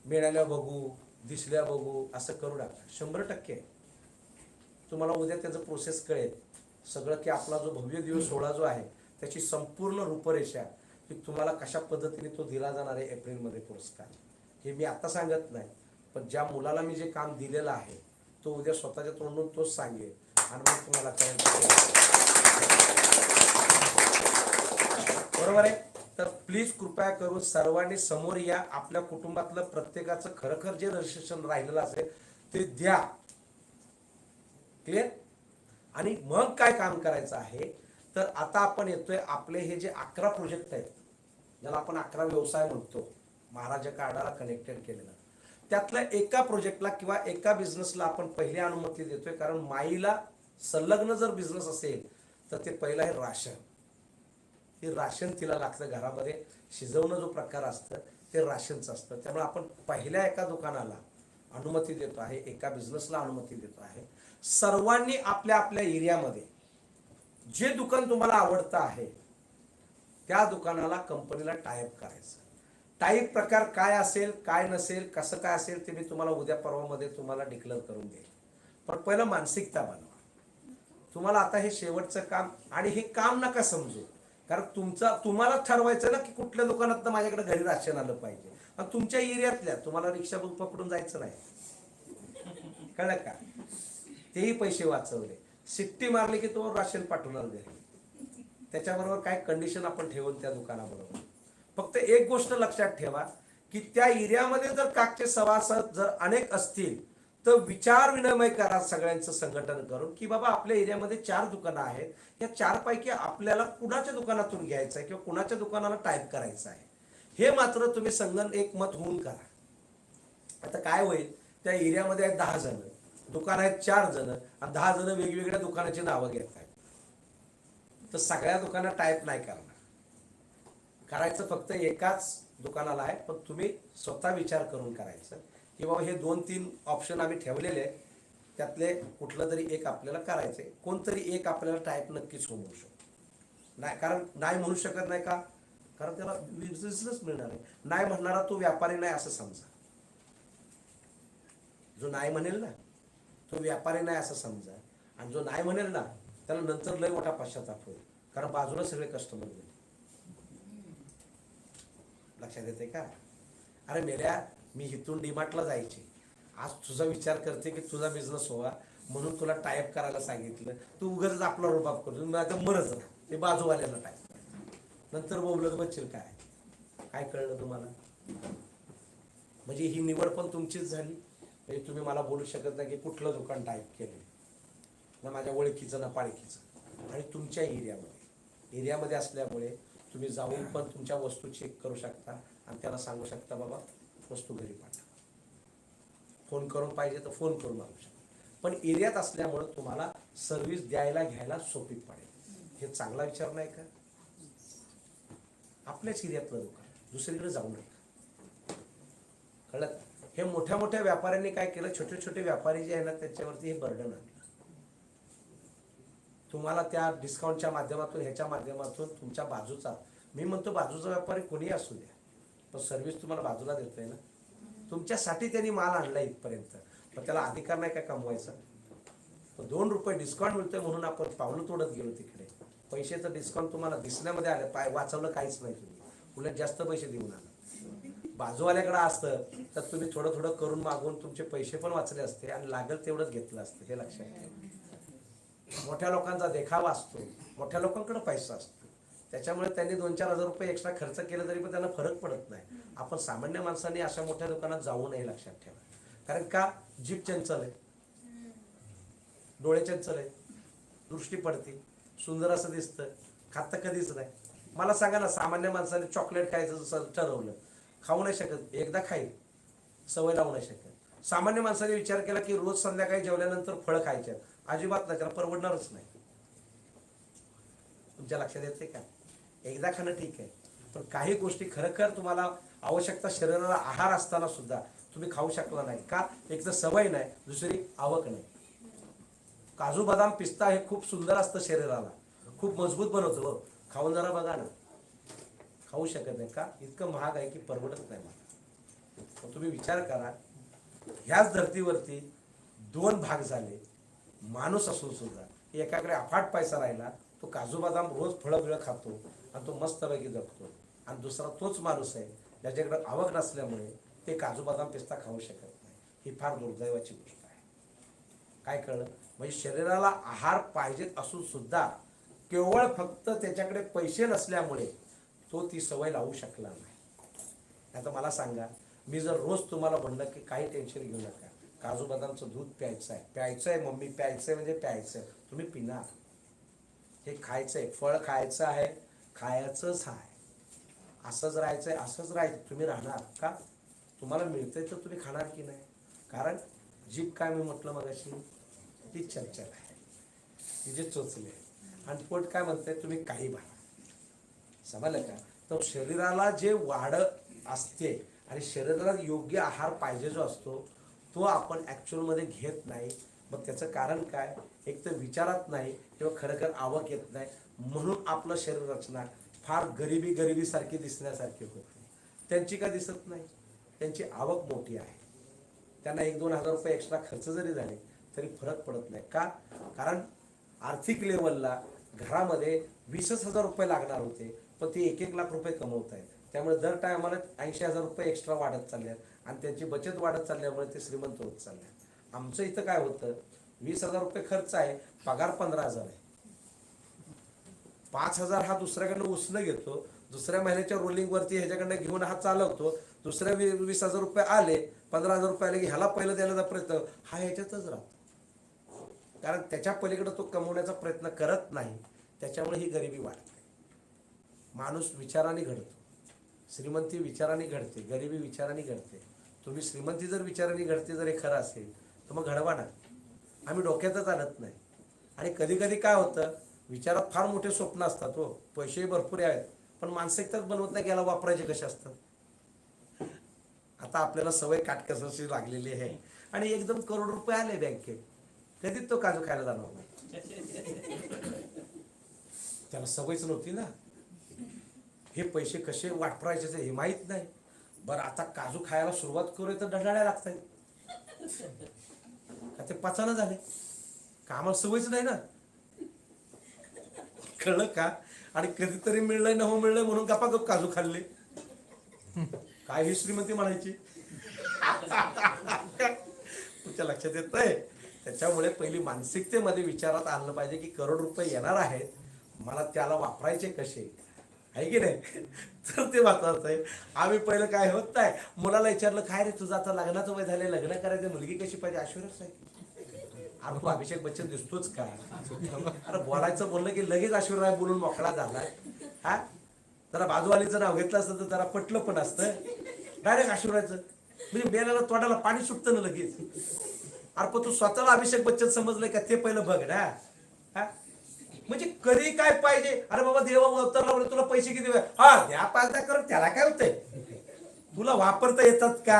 मिळाल्या बघू, दिसल्या बघू असं करू नका. 100% तुम्हाला उद्या त्याचं प्रोसेस कळेल सगळं की आपला जो भव्य दिवस सोहळा जो आहे त्याची संपूर्ण रूपरेषा की तुम्हाला कशा पद्धतीने तो दिला जाणार आहे एप्रिलमध्ये पुरस्कार. हे मी आता सांगत नाही, पण ज्या मुलाला मी जे काम दिलेलं आहे तो उद्या स्वतःच्या तोंडून तोच सांगेल आणि मग तुम्हाला कळेल. बरोबर आहे. तर प्लीज कृपया करून सर्वांनी समोर या. आपल्या कुटुंबातलं प्रत्येकाचं खरखर जे रजिस्ट्रेशन राहिलेलं असेल ते द्या. क्लिअर. आणि मग काय काम करायचं आहे तर आता आपण येतोय आपले हे जे 11 प्रोजेक्ट आहेत, ज्याला आपण 11 व्यवसाय म्हणतो, महाराजा कार्डाला कनेक्टेड केलेलं, त्यातल्या एका प्रोजेक्टला किंवा एका बिझनेसला आपण पहिली अनुमती देतोय. कारण माईला संलग्न जर बिझनेस असेल तर ते पहिलं आहे राशन. हे राशन तिला लागतं. घरामध्ये शिजवणं जो प्रकार असतं ते राशनचं असतं. त्यामुळे आपण पहिल्या एका दुकानाला अनुमती देतो आहे, एका बिझनेसला अनुमती देतो आहे. सर्वांनी आपल्या आपल्या एरियामध्ये जे दुकान तुम्हाला आवडतं आहे त्या दुकानाला कंपनीला टायअप करायचं. टाईप प्रकार काय असेल, काय नसेल, कसं काय असेल ते मी तुम्हाला उद्या परवामध्ये तुम्हाला डिक्लेअर करून देईल. पण पहिलं मानसिकता बनवा. तुम्हाला आता हे शेवटचं काम, आणि हे काम नका समजू. कारण तुम्हाला ठरवायचं ना की कुठल्या दुकानात माझ्याकडे घरी राशन आलं पाहिजे. आणि तुमच्या एरियातल्या तुम्हाला रिक्षा पकडून जायचं नाही. कळलं का. तेही पैसे वाचवले. शिट्टी मारली की तो राशन पाठवणार घरी. त्याच्याबरोबर काय कंडिशन आपण ठेवून त्या दुकानाबरोबर. फक्त एक गोष्ट लक्षात ठेवा की त्या एरियामध्ये जर कागचे सभासद जर अनेक असतील तर विचार विनिमय करा सगळ्यांचं संघटन करून की बाबा आपल्या एरियामध्ये 4 दुकानं आहेत, या 4 पैकी आपल्याला कुणाच्या दुकानातून घ्यायचं आहे किंवा कुणाच्या दुकानाला टाईप करायचं आहे हे मात्र तुम्ही संगण एकमत होऊन करा. आता काय होईल, त्या एरियामध्ये आहेत 10 जण, दुकान आहेत 4 जण आणि 10 जण वेगवेगळ्या दुकानाची नावं घेत आहेत. तर सगळ्या दुकानात टाईप नाही करणार. करायचं फक्त एकाच दुकानाला आहे. पण तुम्ही स्वतः विचार करून करायचं की बाबा हे 2-3 ऑप्शन आम्ही ठेवलेले आहेत, त्यातले कुठलं तरी एक आपल्याला करायचंय. कोणतरी एक आपल्याला टाईप नक्कीच होऊ शकतो. नाही, कारण नाही म्हणू शकत नाही का, कारण त्याला बिझनेसच मिळणार आहे. नाही म्हणणारा तो व्यापारी नाही असं समजा. जो नाही म्हणेल ना तो व्यापारी नाही असं समजा. आणि जो नाही म्हणेल ना त्याला नंतर लय मोठा पश्चाताप होईल, कारण बाजूला सगळे कस्टमर गेले. लक्षात येते का. अरे मेल्या, मी इथून डीमार्टला जायचे, आज तुझा विचार करते की तुझा बिझनेस व्हावा म्हणून तुला टाईप करायला सांगितलं. तू उगाच आपला रुबाब करतो. मरच ना ते बाजूवाल्याला टाईप, नंतर बोलत बच्चेल काय काय कळलं तुम्हाला. म्हणजे ही निवड पण तुमचीच झाली. म्हणजे तुम्ही मला बोलू शकत नाही की कुठलं दुकान टाईप केलं ना, माझ्या ओळखीचं ना पाळखीचं. आणि तुमच्या एरियामध्ये असल्यामुळे तुम्ही जाऊन पण तुमच्या वस्तू चेक करू शकता आणि त्याला सांगू शकता बाबा वस्तू घरी पाठवा. फोन करून पाहिजे तर फोन करून मागू शकता. पण एरियात असल्यामुळे तुम्हाला सर्व्हिस द्यायला घ्यायला सोपी पडेल. हे चांगला विचार नाही का. आपल्याच एरियातलं दुकान, दुसरीकडे जाऊ नका. कळलं. हे मोठ्या मोठ्या व्यापाऱ्यांनी काय केलं, छोटे छोटे व्यापारी जे आहे ना त्याच्यावरती हे बर्डन आणलं. तुम्हाला त्या डिस्काउंटच्या माध्यमातून ह्याच्या माध्यमातून तुमच्या बाजूचा, मी म्हणतो बाजूचा व्यापारी कोणी असू द्या, पण सर्व्हिस तुम्हाला बाजूला देतोय ना, तुमच्यासाठी त्यांनी माल आणला इथपर्यंत, पण त्याला अधिकार नाही काय कमवायचा. 2 रुपये डिस्काउंट मिळतोय म्हणून आपण पावलं तोडत गेलो तिकडे. पैशाचं डिस्काउंट तुम्हाला दिसण्यामध्ये आलं, वाचवलं काहीच नाही, तुम्ही उलट जास्त पैसे देऊन आला. बाजूवाल्याकडे असतं तर तुम्ही थोडं थोडं करून मागून तुमचे पैसे पण वाचले असते आणि लागेल तेवढंच घेतलं असतं. हे लक्षात ठेवा. मोठ्या लोकांचा देखावा असतो, मोठ्या लोकांकडे पैसा असतो, त्याच्यामुळे त्यांनी 2-4 हजार रुपये एक्स्ट्रा खर्च केला तरी पण त्यांना फरक पडत नाही. आपण सामान्य माणसांनी अशा मोठ्या दुकानात जाऊ नये, लक्षात ठेवा. कारण का, जीभ चंचल आहे, डोळे चंचल आहे, दृष्टी पडते, सुंदर असं दिसतं, खातं कधीच नाही. मला सांगा ना, सामान्य माणसाने चॉकलेट खायचं जसं ठरवलं, खाऊ नाही शकत, एकदा खाईल, सवय लावू नाही शकत. सामान्य माणसाने विचार केला की रोज संध्याकाळी जेवल्यानंतर फळं खायचे, अजिबात नाही, त्याला परवडणारच नाही. तुमच्या लक्षात येते का? एकदा खाणं ठीक आहे, पण काही गोष्टी खरोखर तुम्हाला आवश्यकता, शरीराला आहार असताना सुद्धा तुम्ही खाऊ शकला नाही का? एक तर सवय नाही, दुसरी आवक नाही. काजू बदाम पिस्ता हे खूप सुंदर असतं, शरीराला खूप मजबूत बनवतो. खाऊन जरा बघा ना, खाऊ शकत नाही का? इतकं महाग आहे की परवडत नाही मला. तुम्ही विचार करा, ह्याच धर्तीवरती 2 भाग झाले, माणूस असून सुद्धा एकाकडे अफाट पैसा राहिला, तो काजू बदाम रोज फळं बिळं खातो आणि तो मस्तपैकी जगतो, आणि दुसरा तोच माणूस आहे ज्याच्याकडे आवक नसल्यामुळे ते काजू बदाम पिस्ता खाऊ शकत नाही. ही फार दुर्दैवाची गोष्ट आहे. काय कळलं? म्हणजे शरीराला आहार पाहिजे असून सुद्धा केवळ फक्त त्याच्याकडे पैसे नसल्यामुळे तो ती सवय लावू शकला नाही. आता मला सांगा, मी जर रोज तुम्हाला म्हणलं की काही टेन्शन घेऊ नका, काजू बदामचं दूध प्यायचं आहे, प्यायचं आहे मम्मी, प्यायचं आहे म्हणजे प्यायचं आहे, तुम्ही पिणार, हे खायचं आहे, फळ खायचं आहे, खायचंच आहे, असंच राहायचं आहे, असंच राहायचं, तुम्ही राहणार का? तुम्हाला मिळतंय तर तुम्ही खाणार की नाही? कारण जीभ काय मी म्हटलं मगाशी, ती चंचल आहे, तिचे चोचले, आणि पोट काय म्हणतंय, तुम्ही काही बघा. समजलं का? तर शरीराला जे वाढ असते आणि शरीराला योग्य आहार पाहिजे जो असतो तो आपण ॲक्च्युअलमध्ये घेत नाही. मग त्याचं कारण काय? एक तर विचारात नाही किंवा खरंखर आवक येत नाही, म्हणून आपलं शरीर रचना फार गरिबीसारखी दिसण्यासारखी होते. त्यांची का दिसत नाही? त्यांची आवक मोठी आहे, त्यांना 1-2 हजार रुपये एक्स्ट्रा खर्च जरी झाले तरी फरक पडत नाही. का? कारण आर्थिक लेवलला घरामध्ये 20 हजार रुपये लागणार होते, पण ते 1-1 लाख रुपये कमवत आहेत. त्यामुळे दर टायमाला 80 हजार रुपये एक्स्ट्रा वाढत चालले आहेत आणि त्यांची बचत वाढत चालल्यामुळे ते श्रीमंत होत चालले आहेत. आमचं इथं काय होतं, 20 हजार रुपये खर्च आहे, पगार 15 हजार आहे. 5 हजार हा दुसऱ्याकडनं उसनं घेतो, दुसऱ्या महिन्याच्या रोलिंगवरती ह्याच्याकडनं घेऊन हा चालवतो, दुसऱ्या 20 हजार रुपये आले, 15 हजार रुपये आले की ह्याला पहिलं द्यायला प्रयत्न, हा ह्याच्यातच राहतो. कारण त्याच्या पलीकडे तो कमवण्याचा प्रयत्न करत नाही, त्याच्यामुळे ही गरिबी वाढते. माणूस विचाराने घडतो, श्रीमंती विचाराने घडते, गरिबी विचाराने घडते. तुम्ही श्रीमंती जर विचाराने घडते जर हे खरं असेल तर मग घडवा ना. आम्ही डोक्यातच आणत नाही. आणि कधी कधी काय होतं, विचारात फार मोठे स्वप्न असतात, हो पैसे भरपूर आहेत, पण मानसिकताच बनवत नाही की याला वापरायचे कसे असतात. आता आपल्याला सवय काटकसरची लागलेली आहे आणि एकदम करोड रुपये आले बँकेत, कधीच तो काजू खायला जाणार नाही. त्याला सवयच नव्हती ना, हे पैसे कसे वापरायचे हे माहित नाही. बरं आता काजू खायला सुरुवात करू तर ढळायला लागतात का, ते पचाना झाले का, आम्हाला सवयच नाही ना. कळलं का? आणि कधीतरी मिळलंय न हो मिळलंय म्हणून गप्पागप काजू खाल्ले, काय ही श्रीमंती म्हणायची. तुमच्या लक्षात येत नाही. त्याच्यामुळे पहिली मानसिकतेमध्ये विचारात आणलं पाहिजे की करोड रुपये येणार आहेत, मला त्याला वापरायचे कसे, आहे की नाही. तर ते महत्वाचं आहे. आम्ही पहिलं काय होत नाही, मुलाला विचारलं काय रे तुझं आता लग्नाचं वय झालंय, लग्न करायचं, मुलगी कशी पाहिजे, ऐश्वर्याच आहे. अरे अभिषेक बच्चन दिसतोच का? अरे बोलायचं बोललं की लगेच ऐश्वर्या बोलून मोकळा झालाय. हा जरा बाजूवालीचं नाव घेतलं असतं तर जरा पटलं पण असतं. डायरेक्ट ऐश्वर्याचं म्हणजे मेल्याला तोंडाला पाणी सुटतं ना लगेच. अरे पण तू स्वतःला अभिषेक बच्चन समजलंय का ते पहिलं बघ ना. म्हणजे कधी काय पाहिजे, अरे बाबा देवा अवतरला म्हणजे तुला पैसे किती, हा द्या पाच द्या कर, त्याला काय होतंय, तुला वापरता येतात का?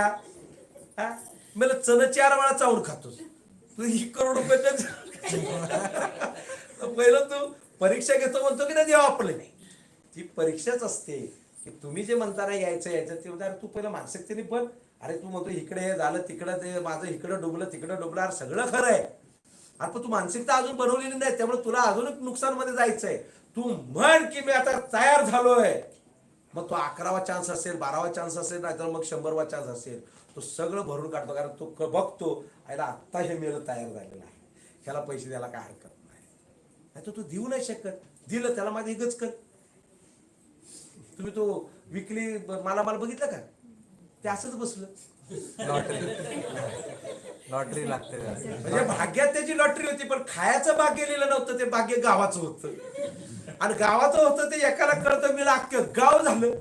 हा मला चण 4 वेळा चावून खातोस तू 1 करोड रुपये पहिलं तू परीक्षा घेतो म्हणतो की नाही देवा आपले ती परीक्षाच असते की तुम्ही जे म्हणता ना यायचं ते म्हणता तू पहिलं मानसिकतेने पण अरे तू म्हणतो इकडे झालं तिकडं ते माझं इकडं डुबलं तिकडं डुबलं अरे सगळं खरं आहे अरे पण तू मानसिकता अजून बनवलेली नाही त्यामुळे तुला अजून नुकसान मध्ये जायचंय तू म्हण की मी आता तयार झालोय मग तो 11वा चान्स असेल 12वा चान्स असेल नाहीतर मग 100वा चान्स असेल तो सगळं भरून काढतो कारण तो बघतो आयला आत्ता हे मेलं तयार झालेलं आहे ह्याला पैसे द्यायला काय हरकत नाही तर तू देऊ नाही शकत दिलं त्याला माझं एकच कर तुम्ही तो विकली मला बघितलं का ते असंच बसलं लॉटरी लागते म्हणजे भाग्यात त्याची लॉटरी होती पण खायचं भाग्य गेलेलं नव्हतं ते भाग्य गावाचं होतं आणि गावाचं होतं ते एकाला कळतं मी अख्खं गाव झालं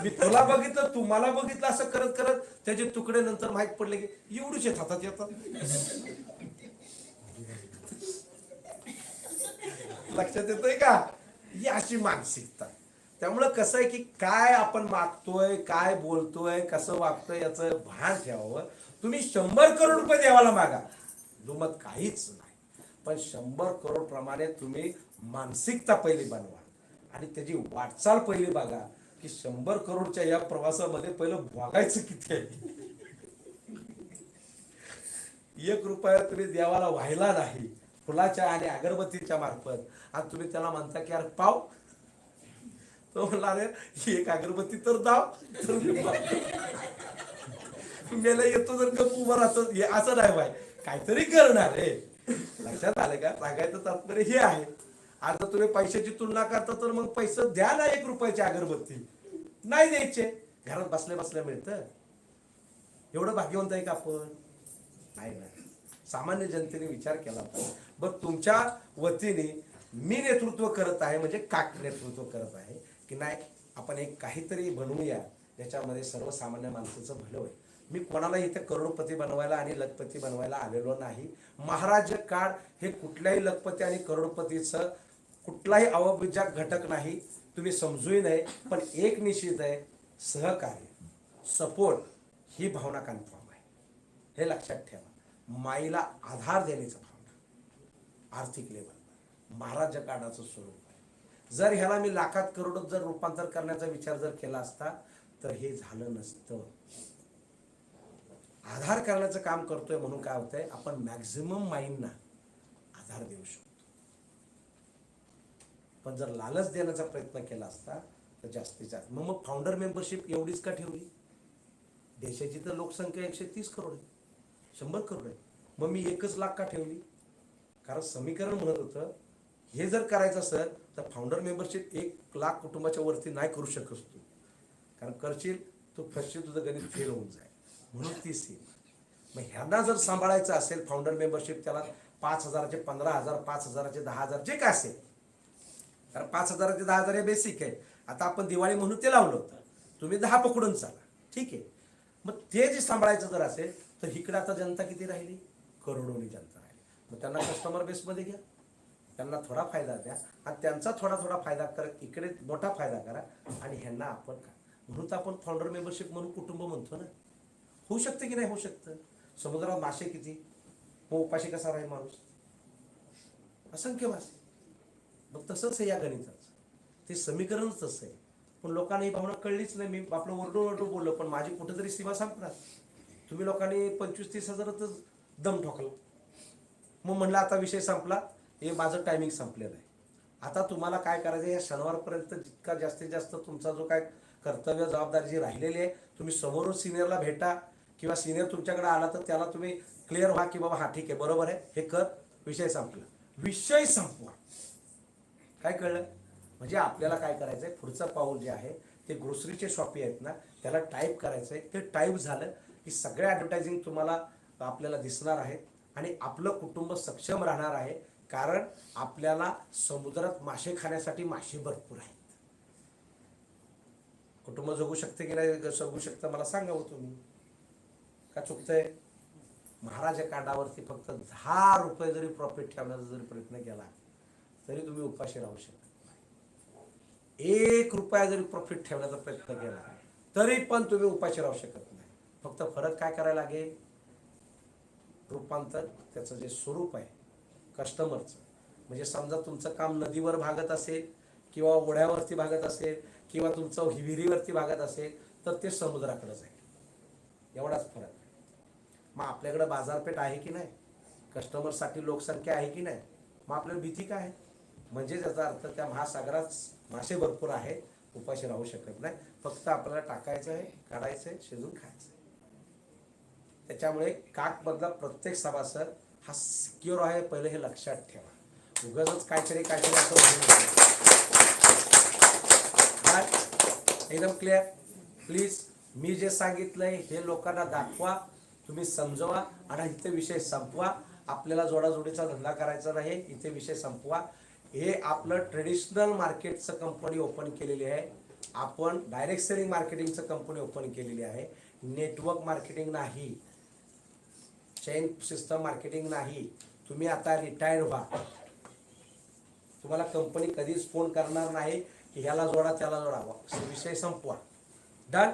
मी तुला बघितलं तू मला बघितलं असं करत करत त्याचे तुकडे नंतर माहित पडले की एवढूच हातात येतात लक्षात येतोय का ही अशी मानसिकता त्यामुळं कसं आहे की काय आपण मागतोय काय बोलतोय कसं वागतोय याचं भान ठेवावं तुम्ही 100 करोड रुपये देवाला मागा दुमत काहीच नाही पण 100 करोड प्रमाणे तुम्ही मानसिकता पहिली बनवा आणि त्याची वाटचाल पहिली बघा की 100 करोडच्या या प्रवासामध्ये पहिलं बघायचं किती आहे 1 रुपया तुम्ही देवाला व्हायला नाही फुलाच्या आणि अगरबत्तीच्या मार्फत आणि तुम्ही त्याला म्हणता की अरे पाव तो म्हणला अरे ही एक अगरबत्ती तर दाव मेला येतो जर गप उभं राहतो असं नाही बाय काहीतरी करणार रे लक्षात आलं का सांगायचं तात्पर्य हे आहे आता तुम्ही पैशाची तुलना करता तर मग पैसे द्या ना 1 रुपयाची अगरबत्ती नाही द्यायचे घरात बसल्या बसल्या मिळतं एवढं भाग्यवंत आहे का आपण नाही सामान्य जनतेने विचार केला पाहिजे बरं तुमच्या वतीने मी नेतृत्व करत आहे म्हणजे काक नेतृत्व करत आहे की नाही आपण एक काहीतरी बनवूया ज्याच्यामध्ये सर्वसामान्य माणसाचं भलं होईल मी कोणाला इथे करोडपती बनवायला आणि लखपती बनवायला आलेलो नाही महाराज काळ हे कुठल्याही लखपती आणि करोडपतीचं कुठलाही अवबिजाक घटक नाही तुम्ही समजूही नये पण एक निश्चित आहे सहकार्य सपोर्ट ही भावना कन्फर्म आहे हे लक्षात ठेवा माईला आधार देण्याचं भावना आर्थिक लेवल महाराज काळाचं स्वरूप आहे जर ह्याला मी लाखात करोडत जर रूपांतर करण्याचा विचार जर केला असता तर हे झालं नसतं आधार करण्याचं काम करतोय म्हणून काय होतंय आपण मॅक्झिमम माईंना आधार देऊ शकतो पण जर लालच देण्याचा प्रयत्न केला असता तर जास्तीत जास्त मग फाउंडर मेंबरशिप एवढीच का ठेवली देशाची तर लोकसंख्या 130 करोड आहे 100 करोड आहे मग मी 1 लाख का ठेवली कारण समीकरण म्हणत होतं हे जर करायचं असेल तर फाउंडर मेंबरशिप 1 लाख कुटुंबाच्या वरती नाही करू शकत तू कारण करशील तू फसशील तुझं गणित फेल होऊन जाईल म्हणून ती सीमा मग ह्यांना जर सांभाळायचं असेल फाउंडर मेंबरशिप त्याला 5,000चे 15,000 5,000चे 10,000 जे काय असेल कारण 5,000चे 10,000 हे बेसिक आहे आता आपण दिवाळी म्हणून ते लावलं होतं तुम्ही 10 पकडून चाला ठीक आहे मग ते जे सांभाळायचं जर असेल तर इकडे आता जनता किती राहिली करोडोनी जनता राहिली मग त्यांना कस्टमर बेसमध्ये घ्या त्यांना थोडा फायदा द्या आणि त्यांचा थोडा फायदा करा इकडे मोठा फायदा करा आणि ह्यांना आपण का म्हणून तर आपण फाउंडर मेंबरशिप म्हणून कुटुंब म्हणतो ना होऊ शकतं की नाही होऊ शकतं समुद्रात मासे किती मग उपाशी कसा राहील माणूस असंख्य मासे मग तसंच आहे या गणिताचं ते समीकरणच तसं आहे पण लोकांना ही भावना कळलीच नाही मी आपलं ओरडून बोललो पण माझी कुठेतरी सीमा संपणार तुम्ही लोकांनी 25-30 हजारातच दम ठोकला मग म्हणलं आता विषय संपला हे माझं टायमिंग संपलेलं आहे आता तुम्हाला काय करायचं या शनिवारपर्यंत जितका जास्तीत जास्त तुमचा जो काय कर्तव्य जबाबदारी जी राहिलेली आहे तुम्ही समोरून सिनियरला भेटा किंवा सिनियर तुमच्याकडे आला तर त्याला तुम्ही क्लिअर व्हा की बाबा हा ठीक आहे बरोबर आहे हे कर विषय संपला विषय संपवा काय कळलं म्हणजे आपल्याला काय करायचंय पुढचं पाऊल जे आहे ते ग्रोसरीचे शॉपी आहेत ना त्याला टाईप करायचंय ते टाईप झालं की सगळ्या ॲडव्हर्टायझिंग तुम्हाला आपल्याला दिसणार आहेत आणि आपलं कुटुंब सक्षम राहणार आहे कारण आपल्याला समुद्रात मासे खाण्यासाठी मासे भरपूर आहेत कुटुंब जगू शकते की नाही जगू शकतं मला सांगावं तुम्ही का चुकतंय महाराजा कांडावरती फक्त 10 रुपये जरी प्रॉफिट ठेवण्याचा जरी प्रयत्न केला तरी तुम्ही उपाशी राहू शकत नाही 1 रुपया जरी प्रॉफिट ठेवण्याचा प्रयत्न केला तरी पण तुम्ही उपाशी राहू शकत नाही फक्त फरक काय करायला लागेल, रूपांतर त्याचं जे स्वरूप आहे कस्टमरचं. म्हणजे समजा तुमचं काम नदीवर भागत असेल किंवा ओढ्यावरती भागत असेल किंवा तुमचं विहिरीवरती भागत असेल तर ते समुद्राकडे जाईल, एवढाच फरक आहे. मग आपल्याकडे बाजारपेठ आहे की नाही, कस्टमरसाठी लोकसंख्या आहे की नाही, मग आपल्याला भीती काय आहे. म्हणजे त्याचा अर्थ त्या महासागरात मासे भरपूर आहेत, उपाशी राहू शकत नाही. फक्त आपल्याला टाकायचं आहे, काढायचं आहे, शिजून खायचं आहे. त्याच्यामुळे काकमधला प्रत्येक सभासद हा सिक्युअर आहे, पहिले हे लक्षात ठेवा. उगाच काहीतरी असं एकदम क्लिअर. प्लीज मी जे सांगितलंय हे लोकांना दाखवा, तुम्ही समजवा आणि इथे विषय संपवा. आपल्याला जोडाजोडीचा धंदा करायचा नाही, इथे विषय संपवा. हे आपलं ट्रेडिशनल मार्केटचं कंपनी ओपन केलेली आहे आपण, डायरेक्ट सेलिंग मार्केटिंगचं कंपनी ओपन केलेली आहे. नेटवर्क मार्केटिंग नाही, चेन सिस्टम मार्केटिंग नाही. तुम्ही आता रिटायर्ड व्हा, तुम्हाला कंपनी कधीच फोन करणार नाही की ह्याला जोडा त्याला जोडा, विषय संपवा. डन.